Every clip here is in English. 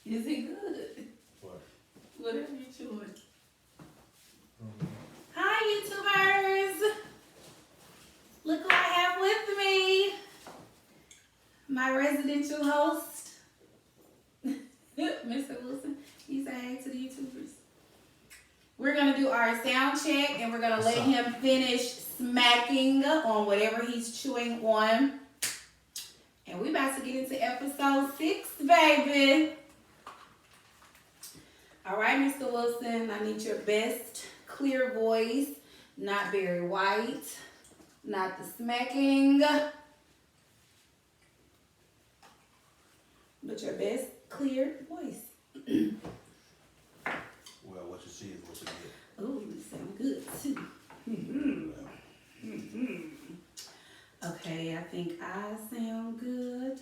Is it good? What? Whatever you're chewing. Mm-hmm. Hi, YouTubers. Look who I have with me. My residential host, Mr. Wilson. You say hey to the YouTubers. We're going to do our sound check and we're going to let him finish smacking on whatever he's chewing on. And we about to get into episode 6, baby. All right, Mr. Wilson, I need your best clear voice. Not very white. Not the smacking. But your best clear voice. Well, what you see is what you get. Oh, you sound good too. Okay, I think I sound good.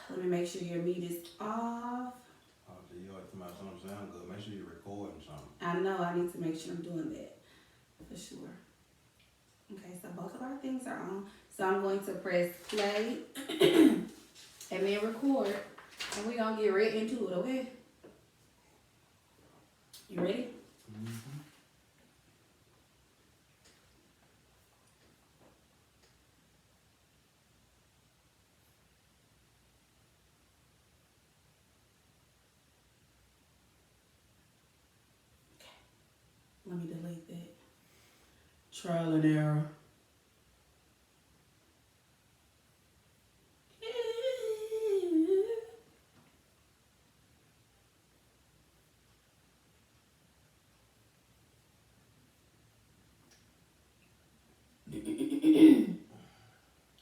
Let me make sure your meat is off. Oh, you always come out something sound good. Make sure you're recording something. I know, I need to make sure I'm doing that. For sure. Okay, so both of our things are on. So I'm going to press play and then record. And we're going to get right into it, okay? You ready? Mm-hmm. Let me delete that. Trial and error.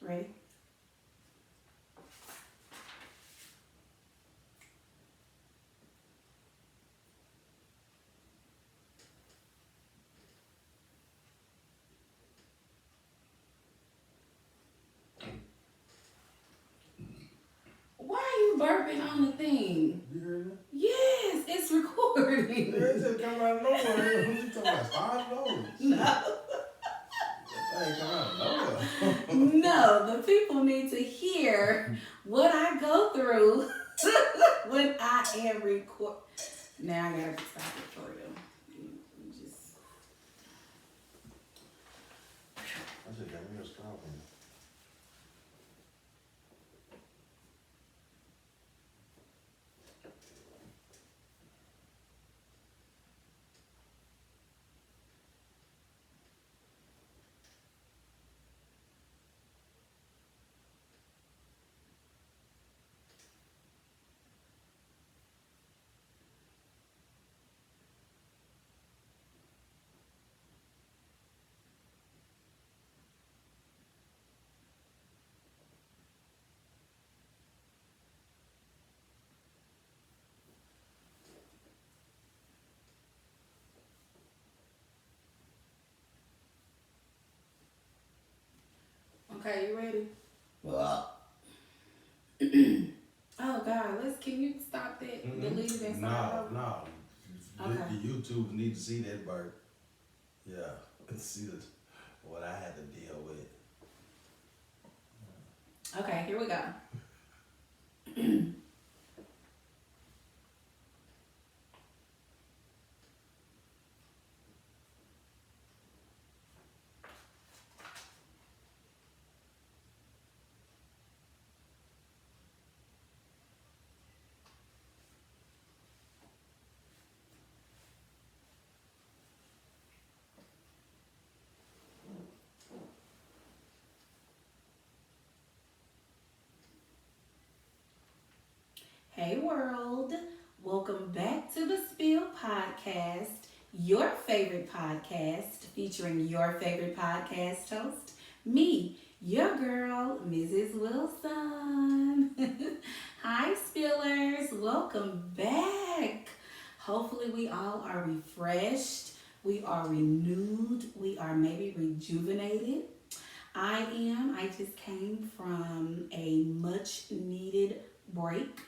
Ready? Why are you burping on the thing? You heard me? Yes, it's recording. Yeah, it just come out of nowhere. Who you talking about? Five dollars? No. That ain't come out of nowhere. No, the people need to hear what I go through when I am record. Now I gotta stop it for you. Just. I should got me a straw from you. Okay, you ready? Oh God, can you stop that? Mm-hmm. Delete it and start No, over? no. Okay. The YouTube need to see that burp. Yeah, see what I had to deal with. Okay, here we go. Hey world, welcome back to the Spill Podcast, your favorite podcast featuring your favorite podcast host, me, your girl, Mrs. Wilson. Hi Spillers, welcome back. Hopefully we all are refreshed, we are renewed, we are maybe rejuvenated. I just came from a much needed break.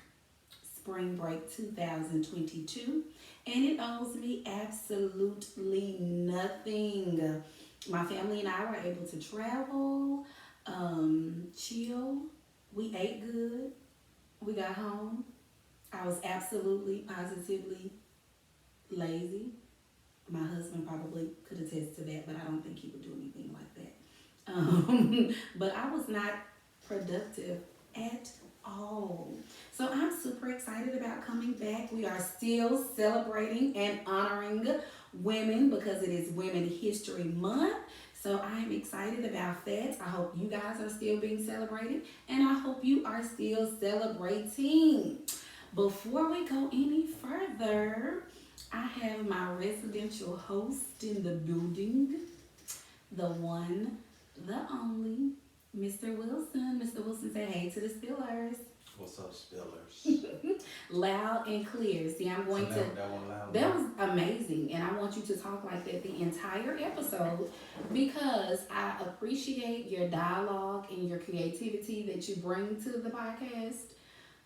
Spring break 2022, and it owes me absolutely nothing. My family and I were able to travel, chill. We ate good. We got home, I was absolutely, positively lazy. My husband probably could attest to that, but I don't think he would do anything like that. But I was not productive at all. So I'm super excited about coming back. We are still celebrating and honoring women because it is Women History Month. So I'm excited about that. I hope you guys are still being celebrated and I hope you are still celebrating. Before we go any further, I have my residential host in the building, the one, the only, Mr. Wilson. Mr. Wilson, say hey to the Spillers. What's up, Spillers? Loud and clear. See, I'm going to. That one loud. That was amazing, and I want you to talk like that the entire episode because I appreciate your dialogue and your creativity that you bring to the podcast.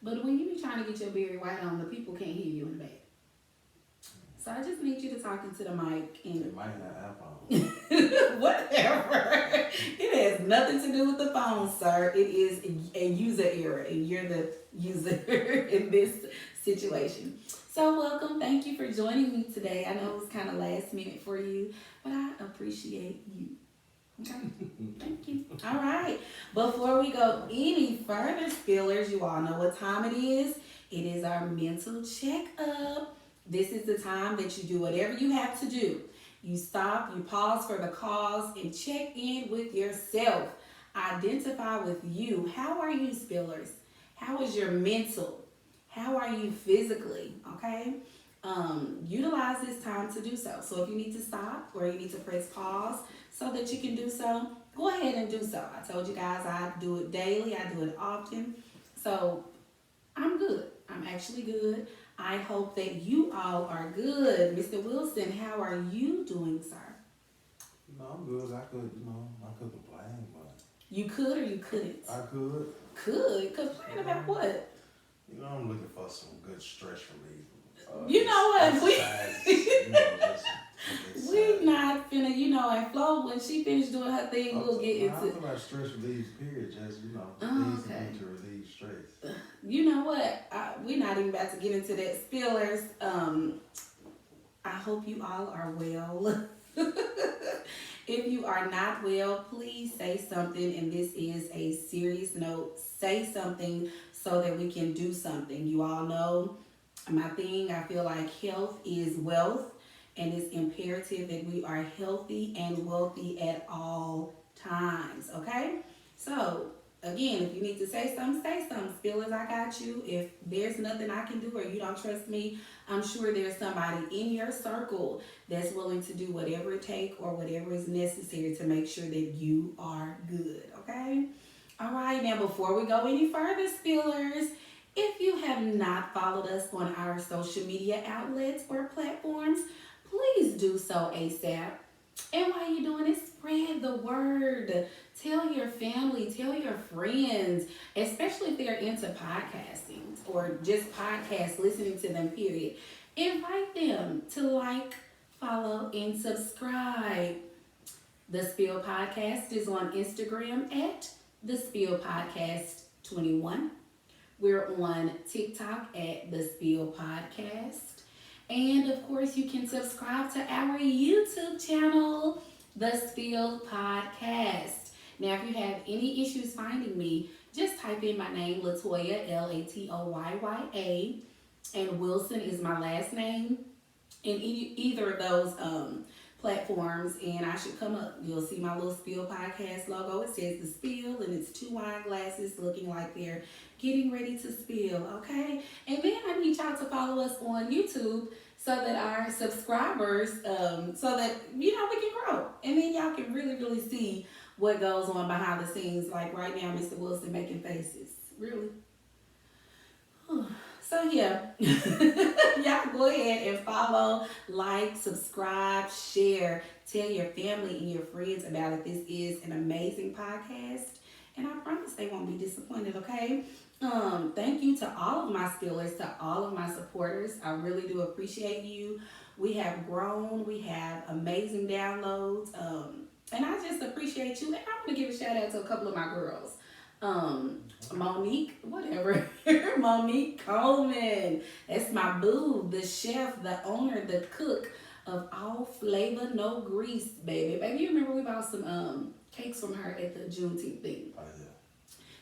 But when you be trying to get your Barry White on, the people can't hear you in the back. So I just need you to talk into the mic and It might have iPhone. whatever. It has nothing to do with the phone, sir. It is a user error, and you're the user in this situation. So welcome. Thank you for joining me today. I know it was kind of last minute for you, but I appreciate you. Okay. Thank you. All right. Before we go any further, Spillers, you all know what time it is. It is our mental checkup. This is the time that you do whatever you have to do. You stop, you pause for the cause, and check in with yourself. Identify with you. How are you, Spillers? How is your mental? How are you physically? Okay? Utilize this time to do so. So if you need to stop or you need to press pause so that you can do so, go ahead and do so. I told you guys I do it daily. I do it often. So I'm good. I'm actually good. I hope that you all are good. Mr. Wilson, how are you doing, sir? I'm good. I could complain, but You could or you couldn't? I could. Could? Complain about what? I'm looking for some good stress relief. You know what? We We not finna, and Flo, when she finished doing her thing, we'll get into I'm talking about stress relief, period. Just, things okay. to relieve stress. You know what? We're not even about to get into that. Spillers, I hope you all are well. If you are not well, please say something. And this is a serious note. Say something so that we can do something. You all know my thing. I feel like health is wealth. And it's imperative that we are healthy and wealthy at all times. Okay? So, again, if you need to say something, say something. Spillers, I got you. If there's nothing I can do or you don't trust me, I'm sure there's somebody in your circle that's willing to do whatever it takes or whatever is necessary to make sure that you are good. Okay? All right. Now, before we go any further, Spillers, if you have not followed us on our social media outlets or platforms, please do so ASAP. And while you're doing it, spread the word. Tell your family, tell your friends, especially if they're into podcasting or just podcast listening to them, period. Invite them to like, follow, and subscribe. The Spill Podcast is on Instagram at The Spill Podcast 21. We're on TikTok at The Spill Podcast. And of course, you can subscribe to our YouTube channel, The Spill Podcast. Now, if you have any issues finding me, just type in my name, Latoya, Latoyya, and Wilson is my last name in either of those platforms, and I should come up. You'll see my little Spill Podcast logo. It says The Spill, and it's 2 wine glasses looking like they're getting ready to spill, okay? And then I need y'all to follow us on YouTube so that our subscribers, so that, we can grow. And then y'all can really, really see what goes on behind the scenes. Like right now, Mr. Wilson making faces. Really? So yeah, y'all go ahead and follow, like, subscribe, share, tell your family and your friends about it. This is an amazing podcast, and I promise they won't be disappointed, okay? Thank you to all of my Spillers, to all of my supporters. I really do appreciate you. We have grown. We have amazing downloads. And I just appreciate you. And I want to give a shout out to a couple of my girls. Monique, whatever. Monique Coleman. That's my boo, the chef, the owner, the cook of All Flavor No Grease, baby. Baby, you remember we bought some cakes from her at the Juneteenth thing. Oh, yeah.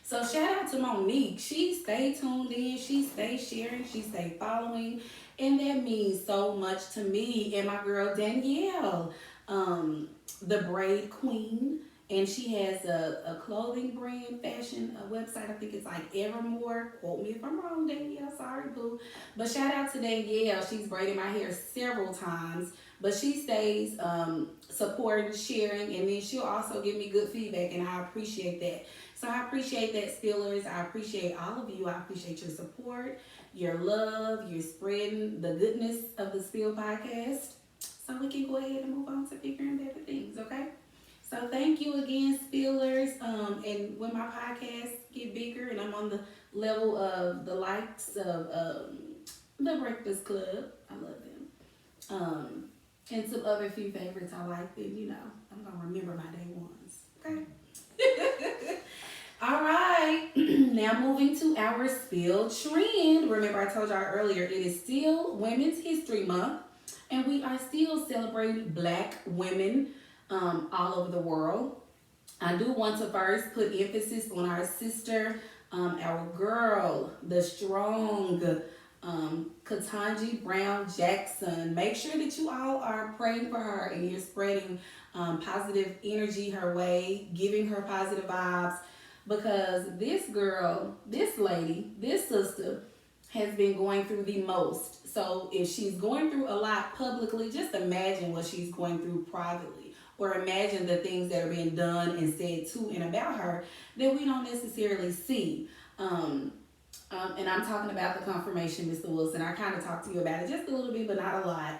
So shout out to Monique. She stay tuned in, she stay sharing, she stay following, and that means so much to me. And my girl Danielle, the braid queen, and she has a clothing brand, fashion a website. I think it's like Evermore. Quote me if I'm wrong, Danielle. Sorry, boo. But shout out to Danielle. She's braided my hair several times, but she stays supporting, sharing, and then she'll also give me good feedback, and I appreciate that. So I appreciate that, Spillers. I appreciate all of you. I appreciate your support, your love, your spreading the goodness of the Spill podcast. So we can go ahead and move on to bigger and better things, okay? So thank you again, Spillers. And when my podcast get bigger and I'm on the level of the likes of the Breakfast Club, I love them. And some other few favorites I like, then I'm gonna remember my day ones, okay? All right, now moving to our Spill trend. Remember I told y'all earlier, it is still Women's History Month, and we are still celebrating Black women all over the world. I do want to first put emphasis on our sister, our girl, the strong Ketanji Brown Jackson. Make sure that you all are praying for her and you're spreading positive energy her way, giving her positive vibes, because this girl, this lady, this sister has been going through the most. So if she's going through a lot publicly, just imagine what she's going through privately, or imagine the things that are being done and said to and about her that we don't necessarily see. And I'm talking about the confirmation, Mr. Wilson. I kind of talked to you about it just a little bit, but not a lot,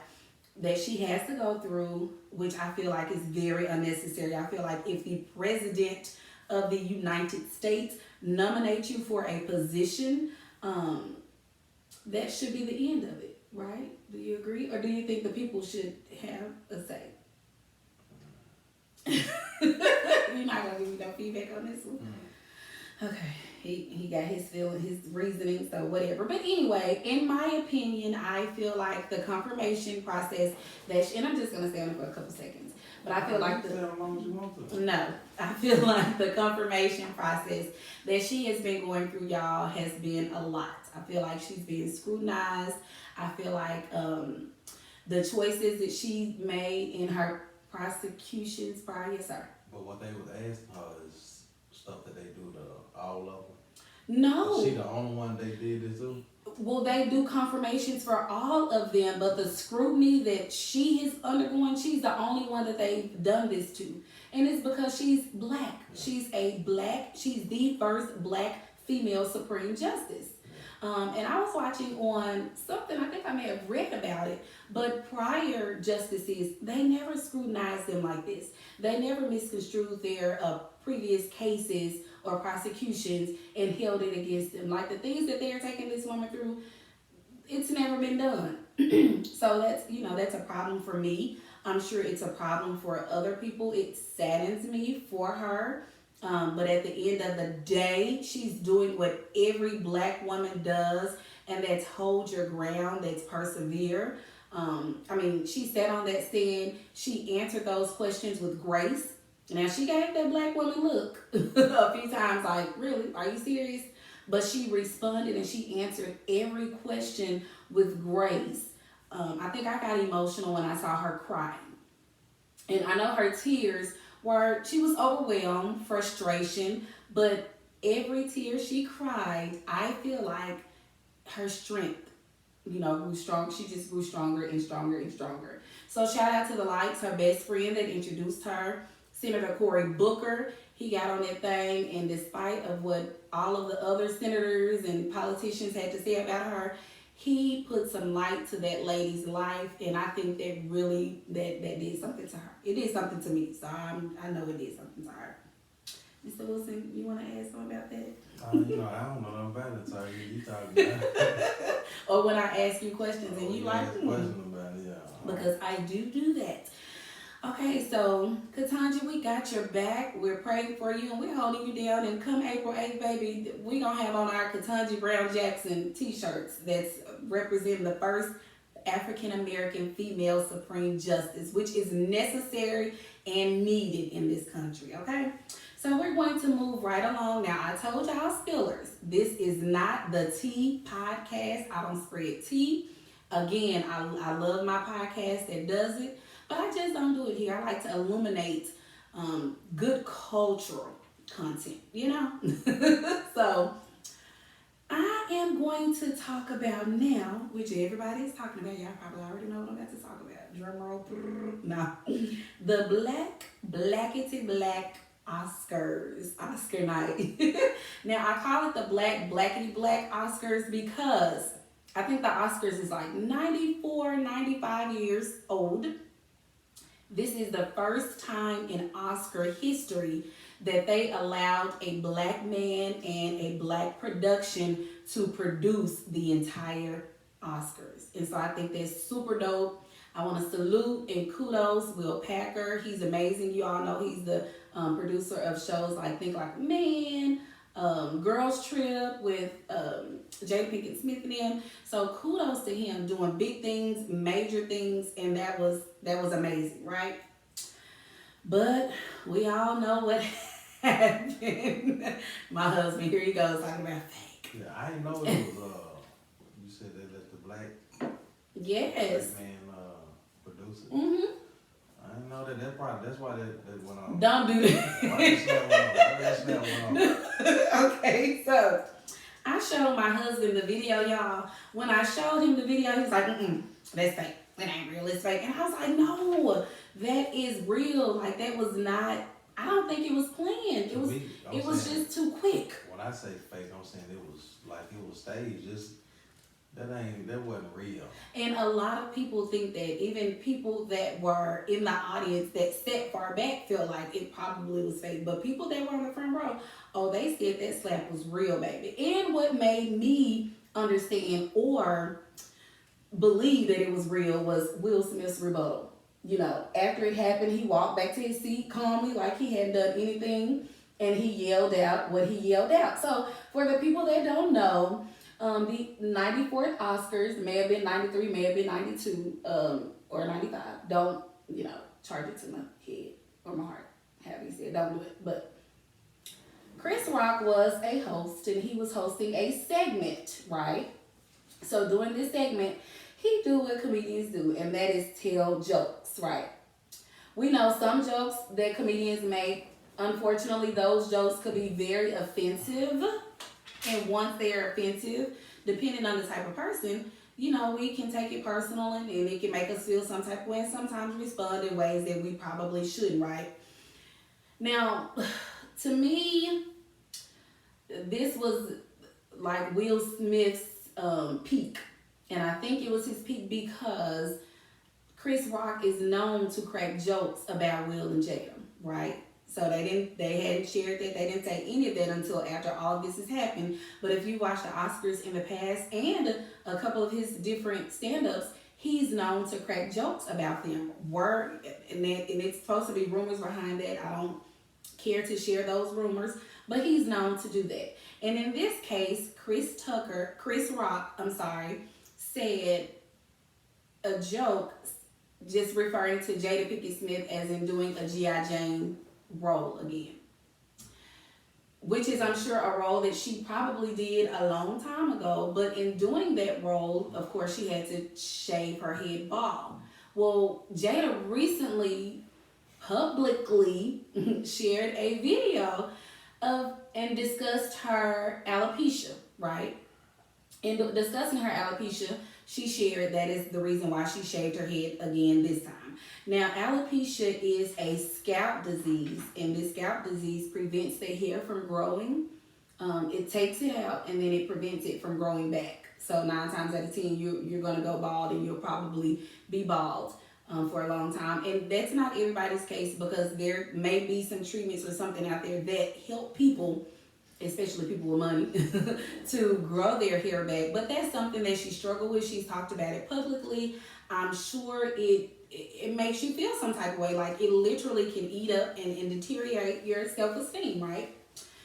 that she has to go through, which I feel like is very unnecessary. I feel like if the president of the United States nominates you for a position, that should be the end of it, right? Do you agree? Or do you think the people should have a say? You're not going to give me no feedback on this one? Okay. He got his feeling, his reasoning, so whatever. But anyway, in my opinion, I feel like the confirmation process and I'm just gonna stay on it for a couple seconds. But I feel like I feel like the confirmation process that she has been going through, y'all, has been a lot. I feel like she's being scrutinized. I feel like the choices that she made in her prosecutions prior, yes, sir. But what they was asking her is stuff that they do to all of them. No. Is she the only one they did this to? Well, they do confirmations for all of them, but the scrutiny that she is undergoing, she's the only one that they've done this to. And it's because she's Black. Yeah. She's the first Black female Supreme Justice. And I was watching on something, I think I may have read about it, but prior justices, they never scrutinized them like this. They never misconstrued their previous cases or prosecutions and held it against them. Like the things that they're taking this woman through, it's never been done. So that's a problem for me. I'm sure it's a problem for other people. It saddens me for her. But at the end of the day, she's doing what every Black woman does, and that's hold your ground, that's persevere. She sat on that stand. She answered those questions with grace. Now, she gave that Black woman look a few times like, really, are you serious? But she responded and she answered every question with grace. I think I got emotional when I saw her crying. And I know her tears she was overwhelmed, frustration, but every tear she cried, I feel like her strength, grew strong. She just grew stronger and stronger and stronger. So shout out to the likes, her best friend that introduced her, Senator Cory Booker. He got on that thing, and despite of what all of the other senators and politicians had to say about her, he put some light to that lady's life, and I think that really that did something to her. It did something to me, so I know it did something to her. Mr. Wilson, you want to add something about that? I don't know nothing about it, so you talking about it. Or when I ask you questions and you like question about it, yeah. Because I do that. Okay, so Katanji, we got your back. We're praying for you and we're holding you down. And come April 8th, baby, we're going to have on our Katanji Brown Jackson t-shirts that's representing the first African American female Supreme Justice, which is necessary and needed in this country, okay? So we're going to move right along. Now, I told y'all spillers, this is not the tea podcast. I don't spread tea. Again, I love my podcast that does it, but I just don't do it here. I like to illuminate good cultural content, you know? So I am going to talk about now, which everybody is talking about. Y'all probably already know what I'm about to talk about. Drum roll. No. The blackety black Oscars, Oscar night. Now, I call it the blackety black Oscars because I think the Oscars is like 94, 95 years old. This is the first time in Oscar history that they allowed a black man and a black production to produce the entire Oscars. And so I think that's super dope. I want to salute and kudos Will Packer. He's amazing. You all know he's the producer of shows like Think Like a Man, Girls Trip with Jada Pinkett Smith and them. So kudos to him doing big things, major things, and that was amazing, right? But we all know what happened. My husband, here he goes talking about fake. Yeah, I didn't know it was. You said they let the black Yes. man produce it. Mhm. I didn't know that. That's why that went on. Don't do that. Why that went on? Okay, so I showed my husband the video, y'all. When I showed him the video, he was like, that's fake. That ain't real, it's fake. And I was like, no, that is real. Like, that was not, I don't think it was planned. It was just too quick. When I say fake, I'm saying it was like it was staged. Just that wasn't real. And a lot of people think that, even people that were in the audience that sat far back feel like it probably was fake. But people that were on the front row, oh, they said that slap was real, baby. And what made me understand or believe that it was real was Will Smith's rebuttal. You know, after it happened, he walked back to his seat calmly like he hadn't done anything, and he yelled out what he yelled out. So for the people that don't know, the 94th Oscars, may have been 93, may have been 92, or 95. Don't, charge it to my head or my heart. Have you said, don't do it. But Chris Rock was a host, and he was hosting a segment, right? So during this segment, he do what comedians do, and that is tell jokes, right? We know some jokes that comedians make, unfortunately, those jokes could be very offensive. And once they're offensive, depending on the type of person, we can take it personal and it can make us feel some type of way and sometimes respond in ways that we probably shouldn't, right? Now, to me, this was like Will Smith's peak. And I think it was his peak because Chris Rock is known to crack jokes about Will and Jada, right? So they hadn't shared that. They didn't say any of that until after all this has happened. But if you watch the Oscars in the past and a couple of his different stand-ups, he's known to crack jokes about them. And it's supposed to be rumors behind that. I don't care to share those rumors, but he's known to do that. And in this case, Chris Rock, said a joke just referring to Jada Pinkett Smith as in doing a G.I. Jane role again, which is, I'm sure, a role that she probably did a long time ago. But in doing that role, of course, she had to shave her head bald. Well, Jada recently publicly shared a video and discussed her alopecia, right? In discussing her alopecia, she shared that is the reason why she shaved her head again this time. Now, alopecia is a scalp disease, and this scalp disease prevents the hair from growing. It takes it out, and then it prevents it from growing back. So 9 times out of 10, you're going to go bald, and you'll probably be bald for a long time. And that's not everybody's case, because there may be some treatments or something out there that help people, especially people with money, to grow their hair back. But that's something that she struggled with. She's talked about it publicly. I'm sure it it makes you feel some type of way. Like it literally can eat up and deteriorate your self-esteem, right?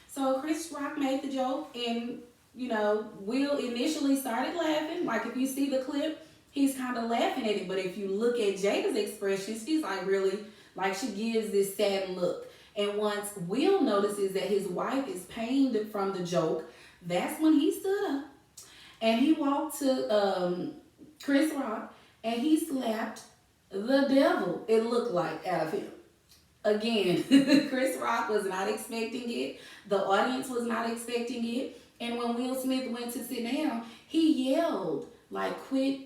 So Chris Rock made the joke, and Will initially started laughing. Like if you see the clip, he's kind of laughing at it. But if you look at Jada's expression, she's like really, like she gives this sad look. And once Will notices that his wife is pained from the joke, that's when he stood up and he walked to Chris Rock and he slapped the devil, it looked like, out of him. Again, Chris Rock was not expecting it. The audience was not expecting it. And when Will Smith went to sit down, he yelled, like, quit,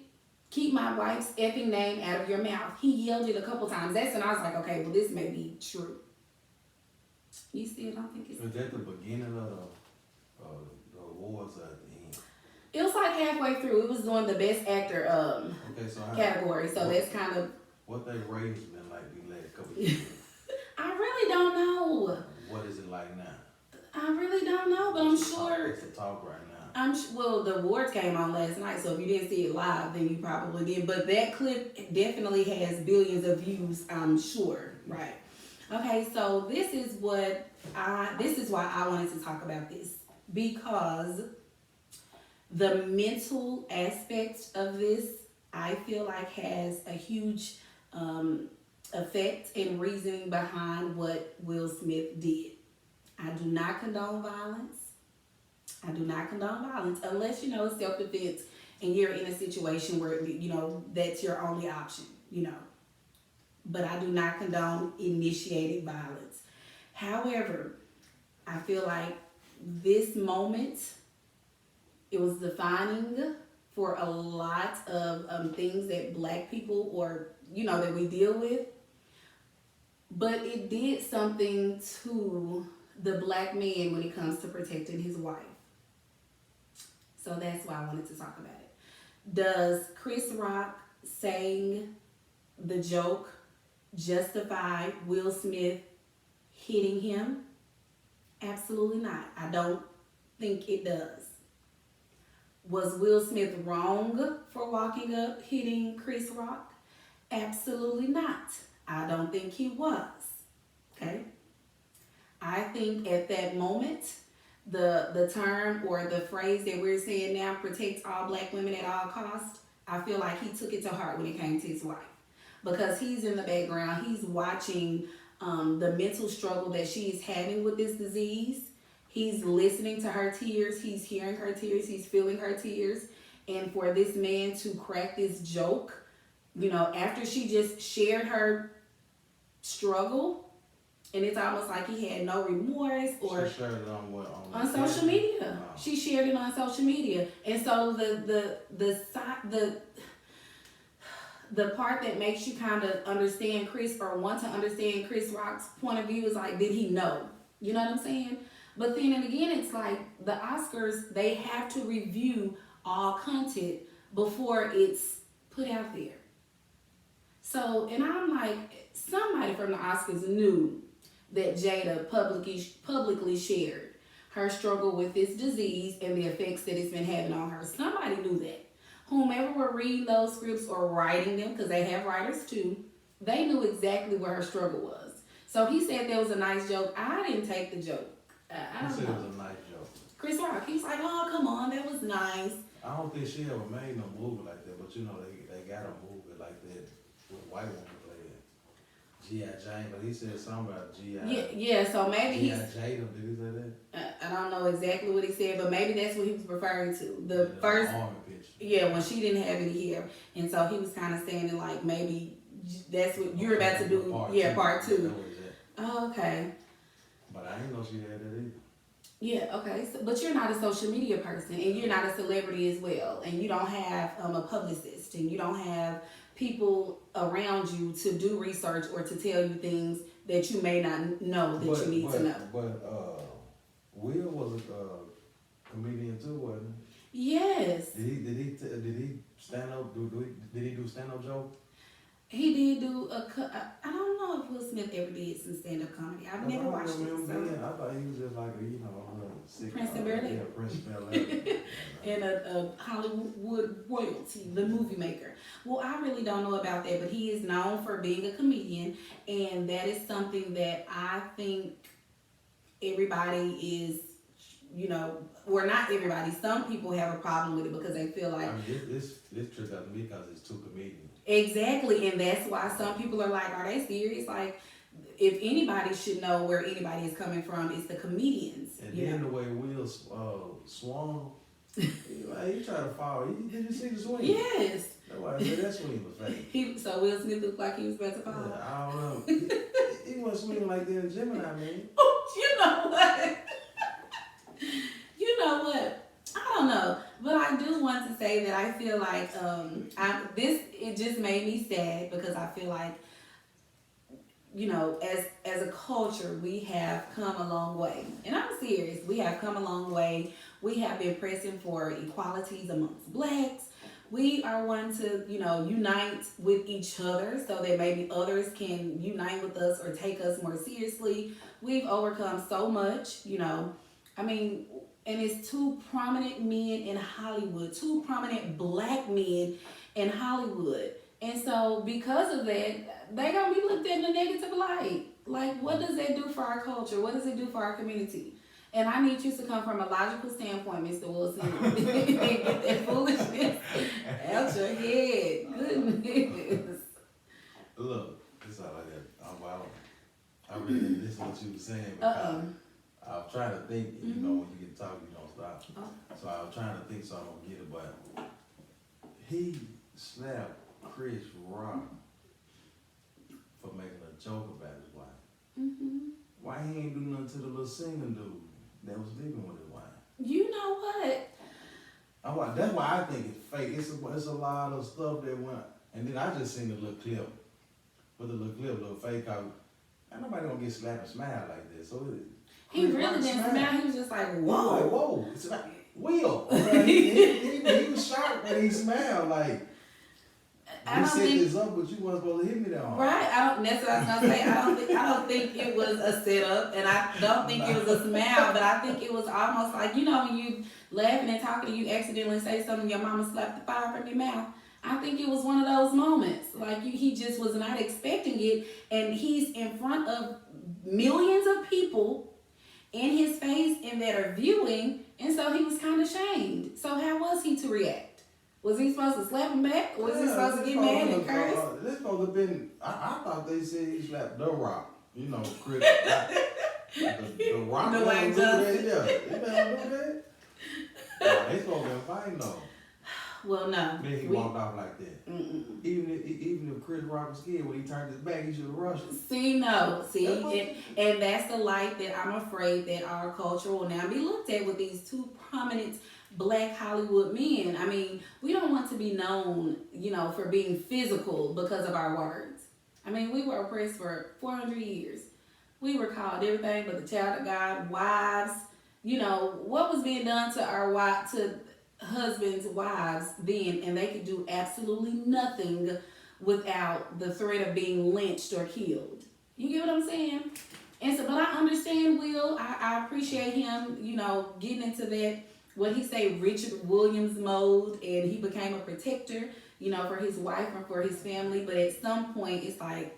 keep my wife's effing name out of your mouth. He yelled it a couple times. That's when I was like, okay, well, this may be true. You still don't think it's... Was that the beginning of the awards or at the end? It was like halfway through. It was doing the best actor category. So that's kind of... What they ratings been like these last couple of years? I really don't know. What is it like now? I really don't know, but I'm sure... It's the talk right now. Well, the awards came on last night, so if you didn't see it live, then you probably did. But that clip definitely has billions of views, I'm sure, right? Okay, so this is why I wanted to talk about this, because the mental aspect of this, I feel like, has a huge effect and reasoning behind what Will Smith did. I do not condone violence. I do not condone violence unless, it's self-defense and you're in a situation where, that's your only option, But I do not condone initiated violence. However, I feel like this moment, it was defining for a lot of things that Black people that we deal with. But it did something to the Black man when it comes to protecting his wife. So that's why I wanted to talk about it. Does Chris Rock saying the joke justify Will Smith hitting him? Absolutely not. I don't think it does. Was Will Smith wrong for walking up hitting Chris Rock? Absolutely not. I don't think he was. Okay? I think at that moment, the term or the phrase that we're saying now, protect all Black women at all costs, I feel like he took it to heart when it came to his wife. Because he's in the background, he's watching the mental struggle that she's having with this disease. He's listening to her tears, he's hearing her tears, he's feeling her tears. And for this man to crack this joke, after she just shared her struggle, and it's almost like he had no remorse or... She shared it on what? On social media. Oh. She shared it on social media. And so the part that makes you kind of understand Chris or want to understand Chris Rock's point of view is like, did he know? You know what I'm saying? But then and again, it's like the Oscars, they have to review all content before it's put out there. So, and I'm like, somebody from the Oscars knew that Jada publicly shared her struggle with this disease and the effects that it's been having on her. Somebody knew that. Whomever were reading those scripts or writing them, because they have writers too, they knew exactly where her struggle was. So he said there was a nice joke. I didn't take the joke. I don't know. It was a nice joke. Chris Rock, he's like, oh, come on, that was nice. I don't think she ever made no movie like that, but they got a movie like that with a white woman playing G.I. Jane, but he said something about G.I. Yeah, so maybe G.I. Jane, did he say that? I don't know exactly what he said, but maybe that's what he was referring to. The first, when she didn't have any hair. And so he was kind of saying like, maybe that's what you're about to do. Part two. Oh, okay. But I didn't know she had that either. Yeah, okay. So, but you're not a social media person, and you're not a celebrity as well, and you don't have a publicist, and you don't have people around you to do research or to tell you things that you may not know that you need to know. But Will was a comedian too, wasn't he? Yes. Did he stand up? Did he do stand up jokes? He did do I don't know if Will Smith ever did some stand-up comedy. I've never watched it. So. I thought he was just like a sick Prince and Bel-Air. Yeah, Prince and Bel-Air. And a Hollywood royalty, the movie maker. Well, I really don't know about that, but he is known for being a comedian, and that is something that I think everybody is, or not everybody. Some people have a problem with it because they feel like. I mean, this trick out to me because it's two comedians. Exactly, and that's why some people are like, are they serious? Like, if anybody should know where anybody is coming from, it's the comedians. And then the way Will swung, he tried to fall. Did you see the swing? Yes. That's why I said that swing was fake. So Will Smith looked like he was about to fall. Yeah, I don't know. He wasn't swinging like that in Gemini, man. You know what? You know what? I don't know, but I do want to say that I feel like it just made me sad because I feel like, as a culture, we have come a long way. And I'm serious. We have come a long way. We have been pressing for equalities amongst blacks. We are wanting to, unite with each other so that maybe others can unite with us or take us more seriously. We've overcome so much, and it's two prominent men in Hollywood, two prominent black men in Hollywood. And so because of that, they're going to be looked at in a negative light. Like, what does that do for our culture? What does it do for our community? And I need you to come from a logical standpoint, Mr. Wilson, and get that foolishness out your head. Goodness. Look, it's all like that. I really didn't listen to what you were saying because I was trying to think, when you get talking, you don't stop. So I was trying to think so I don't get it, but he slapped Chris Rock for making a joke about his wife. Mm-hmm. Why he ain't do nothing to the little singing dude that was living with his wife? You know what? That's why I think it's fake. It's a lot of stuff that went, and then I just seen the little clip, but the little clip look fake. Ain't nobody gonna get slapped and smile like this. So he really didn't smile. He was just like, whoa. Like, whoa. It's like, Will. He was shocked when he smiled. Like, I set this up, but you wasn't supposed to hit me that hard. Right. That's what I was gonna say. I don't think it was a setup, and I don't think it was a smile, but I think it was almost like, when you laughing and talking and you accidentally say something, your mama slapped the fire from your mouth. I think it was one of those moments. Like, he just was not expecting it, and he's in front of millions of people in his face and that are viewing, and so he was kind of shamed. So how was he to react? Was he supposed to slap him back? Or was he supposed to get mad and curse? This supposed to have been, I thought they said he slapped The Rock. Chris. the Rock. The White Johnson. Yeah. They never do that. They supposed to be fighting though. Well, no. Then he walked off like that. Mm-mm. Even if Chris Rock was scared, when he turned his back, he should have rushed him. And that's the light that I'm afraid that our culture will now be looked at with these two prominent black Hollywood men. I mean, we don't want to be known, for being physical because of our words. I mean, we were oppressed for 400 years. We were called everything but the child of God, wives. What was being done to husbands, wives then, and they could do absolutely nothing without the threat of being lynched or killed. You get what I'm saying? And so, but I understand Will. I appreciate him, getting into that, what he say, Richard Williams mode, and he became a protector, for his wife and for his family. But at some point, it's like,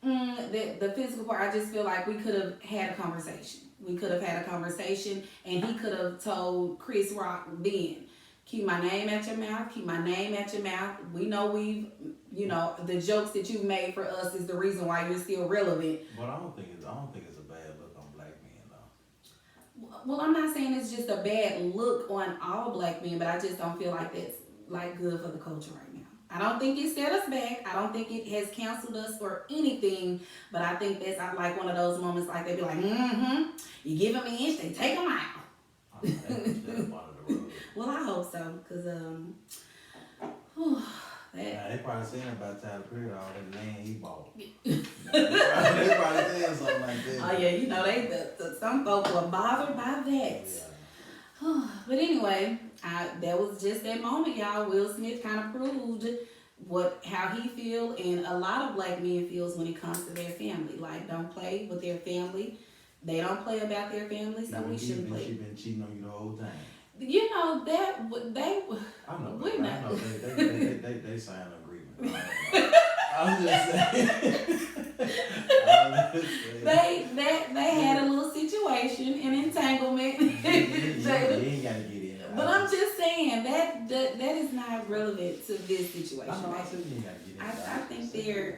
the physical part, I just feel like we could have had a conversation. We could have had a conversation, and he could have told Chris Rock then, keep my name at your mouth, keep my name at your mouth. We know the jokes that you've made for us is the reason why you're still relevant. But I don't think it's a bad look on black men though. Well, I'm not saying it's just a bad look on all black men, but I just don't feel like that's like good for the culture right now. I don't think it set us back. I don't think it has canceled us or anything, but I think that's like one of those moments like they be like, you give them an inch, they take them out. Well, I hope so, because they probably saying about Tyler Perry, all that land he bought. They probably saying something like that. Oh yeah, some folk were bothered by that. Yeah. But anyway, that was just that moment, y'all. Will Smith kind of proved how he feel, and a lot of black men feels when it comes to their family. Like, don't play with their family. They don't play about their family, so we shouldn't play. She been cheating on you the whole time. You know that they. I know. We're I not. know they signed an agreement. I'm just saying. They had a little situation, an entanglement. You ain't gotta get in. But I'm just saying that is not relevant to this situation. I know. I said you ain't gotta get in.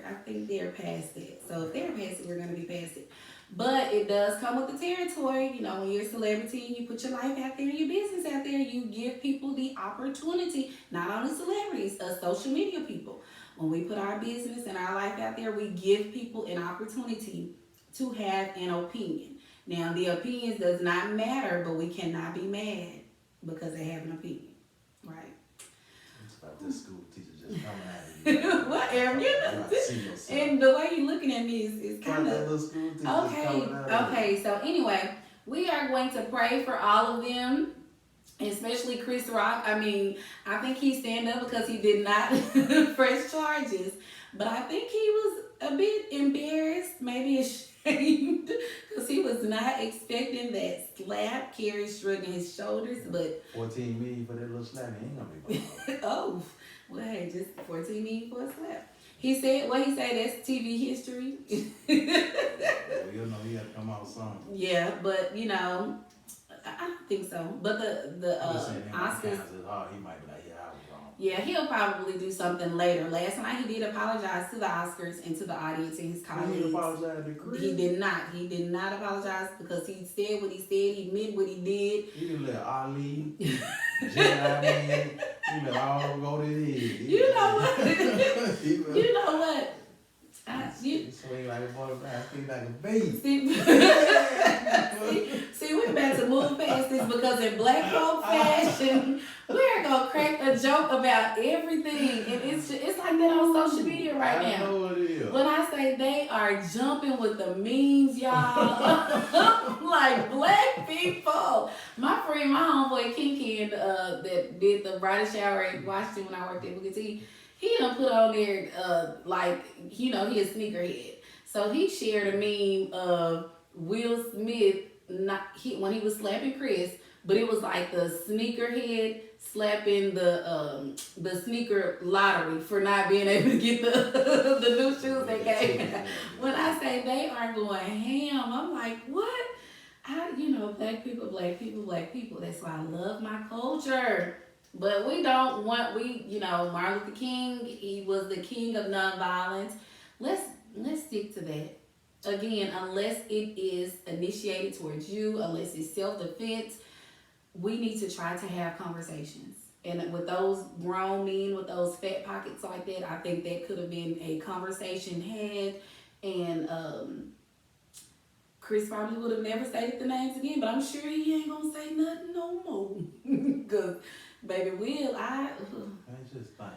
I think they're past it. So if they're past it, we're gonna be past it. But it does come with the territory. You know, when you're a celebrity and you put your life out there and your business out there, you give people the opportunity, not only celebrities, us social media people. When we put our business and our life out there, we give people an opportunity to have an opinion. Now, the opinions does not matter, but we cannot be mad because they have an opinion, right? It's about this school teacher just coming out of you. Whatever, and the way you're looking at me is kind of okay. So anyway, we are going to pray for all of them, especially Chris Rock. I mean, I think he stand up because he did not press charges, but I think he was a bit embarrassed, maybe ashamed, because he was not expecting that slap. Kerry shrugging his shoulders, but 14 million for that little slap, he ain't gonna be. Oh, well, hey, just 14 million for a slap. He said, what he said, that's TV history. Well, you know, he had to come out with something. Yeah, but you know, I don't think so. But the Oscars, he might be like, yeah, I was wrong. Yeah, he'll probably do something later. Last night he did apologize to the Oscars and to the audience and his colleagues. He apologized to Chris? He did not. He did not apologize because he said what he said. He meant what he did. He can let Ali, Jedi Man, he let all of them go to his head. You know what? You know what? You swing like a butterfly, swing like a baby. See, we're about to move past this because in black folk fashion, we're gonna crack a joke about everything, and it's like that on social media right now. I know it is. When I say they are jumping with the memes, y'all, like black people. My friend, my homeboy Kinky, that did the bridal shower at Washington when I worked at Booker T. He done put on there, he a sneakerhead. So he shared a meme of Will Smith when he was slapping Chris, but it was like the sneakerhead slapping the sneaker lottery for not being able to get the new shoes they gave. When I say they are going ham, I'm like, what? Black people, black people, black people. That's why I love my culture. But we don't want, Martin Luther King, he was the king of nonviolence. Let's stick to that. Again, unless it is initiated towards you, unless it's self-defense, we need to try to have conversations. And with those grown men with those fat pockets like that, I think that could have been a conversation had. And Chris probably would have never stated the names again, but I'm sure he ain't gonna say nothing no more. Because baby Will, That's just fine.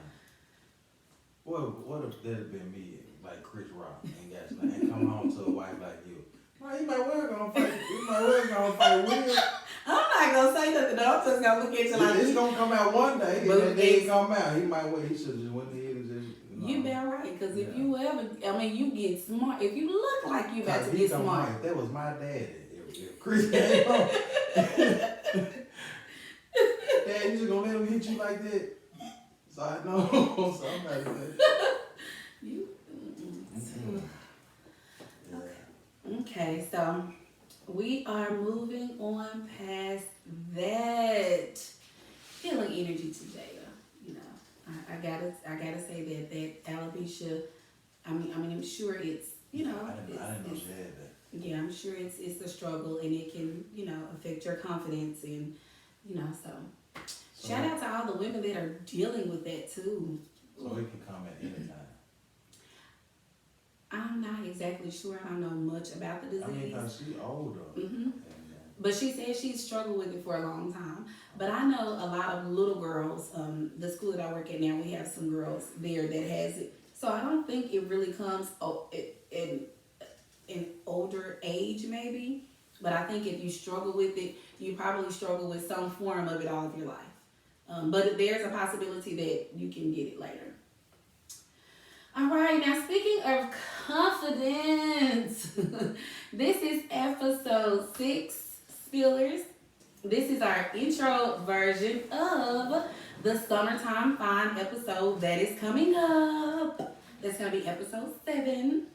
What if that had been me, like Chris Rock, and come home to a wife like you? Well, he might well gonna fight Will. I'm not gonna say nothing though. I'm just gonna look at you like it's gonna come out one day, and then they ain't come out. He should just went ahead and just. You been right, because if you ever, you get smart. If you look like you about to get smart. If that was my daddy, if Chris came home, Dad, you just gonna let him hit you like that? So I know. So I'm not saying. Okay, so we are moving on past that. Healing energy today. I gotta say that alopecia. I'm sure it's I didn't know she had that. Yeah, I'm sure it's a struggle, and it can affect your confidence, and so shout out to all the women that are dealing with that too. So it can come at any time. I'm not exactly sure. I don't know much about the disease. Because she's older. Mm-hmm. But she said she's struggled with it for a long time. But I know a lot of little girls, the school that I work at now, we have some girls there that has it. So I don't think it really comes in older age maybe. But I think if you struggle with it, you probably struggle with some form of it all of your life. But there's a possibility that you can get it later. All right, now speaking of confidence, this is episode 6, Spillers. This is our intro version of the Summertime Fine episode that is coming up. That's going to be episode 7.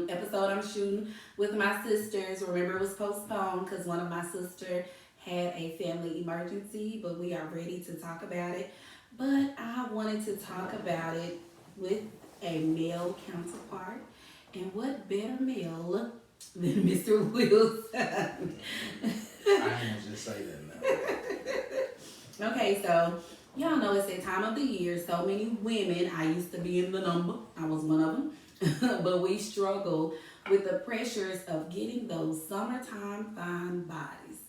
Episode I'm shooting with my sisters. Remember, it was postponed because one of my sisters had a family emergency, but we are ready to talk about it. But I wanted to talk about it with a male counterpart, and what better male than Mr. Wilson? I ain't just say that now. Okay, so y'all know it's that time of the year. So many women, I used to be in the number, I was one of them, but we struggle with the pressures of getting those summertime fine bodies.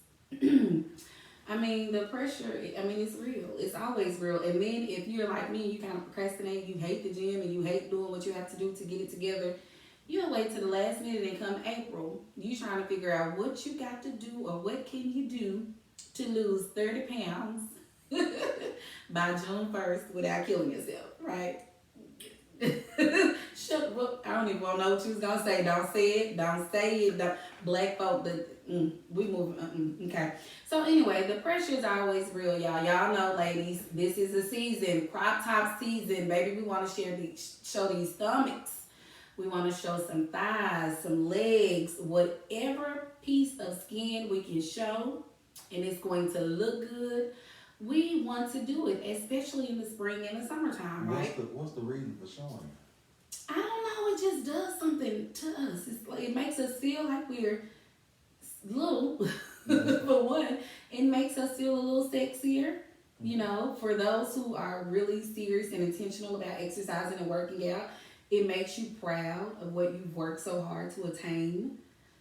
I mean, the pressure, it's real. It's always real. And then if you're like me, you kind of procrastinate, you hate the gym, and you hate doing what you have to do to get it together, you'll wait till the last minute and come April, you trying to figure out what you got to do or what can you do to lose 30 pounds by June 1st without killing yourself, right? Shut up. I don't even want to know what you was going to say. Don't say it. Don't say it. Don't. Black folk, we moving. Okay. So anyway, the pressure is always real, y'all. Y'all know, ladies, this is the season, crop top season. Baby, we want to show these stomachs. We want to show some thighs, some legs, whatever piece of skin we can show, and it's going to look good. We want to do it, especially in the spring and the summertime, right? What's the reason for showing it? I don't know. It just does something to us. It's like, it makes us feel like we're little, for one. It makes us feel a little sexier, you know, for those who are really serious and intentional about exercising and working out. It makes you proud of what you've worked so hard to attain.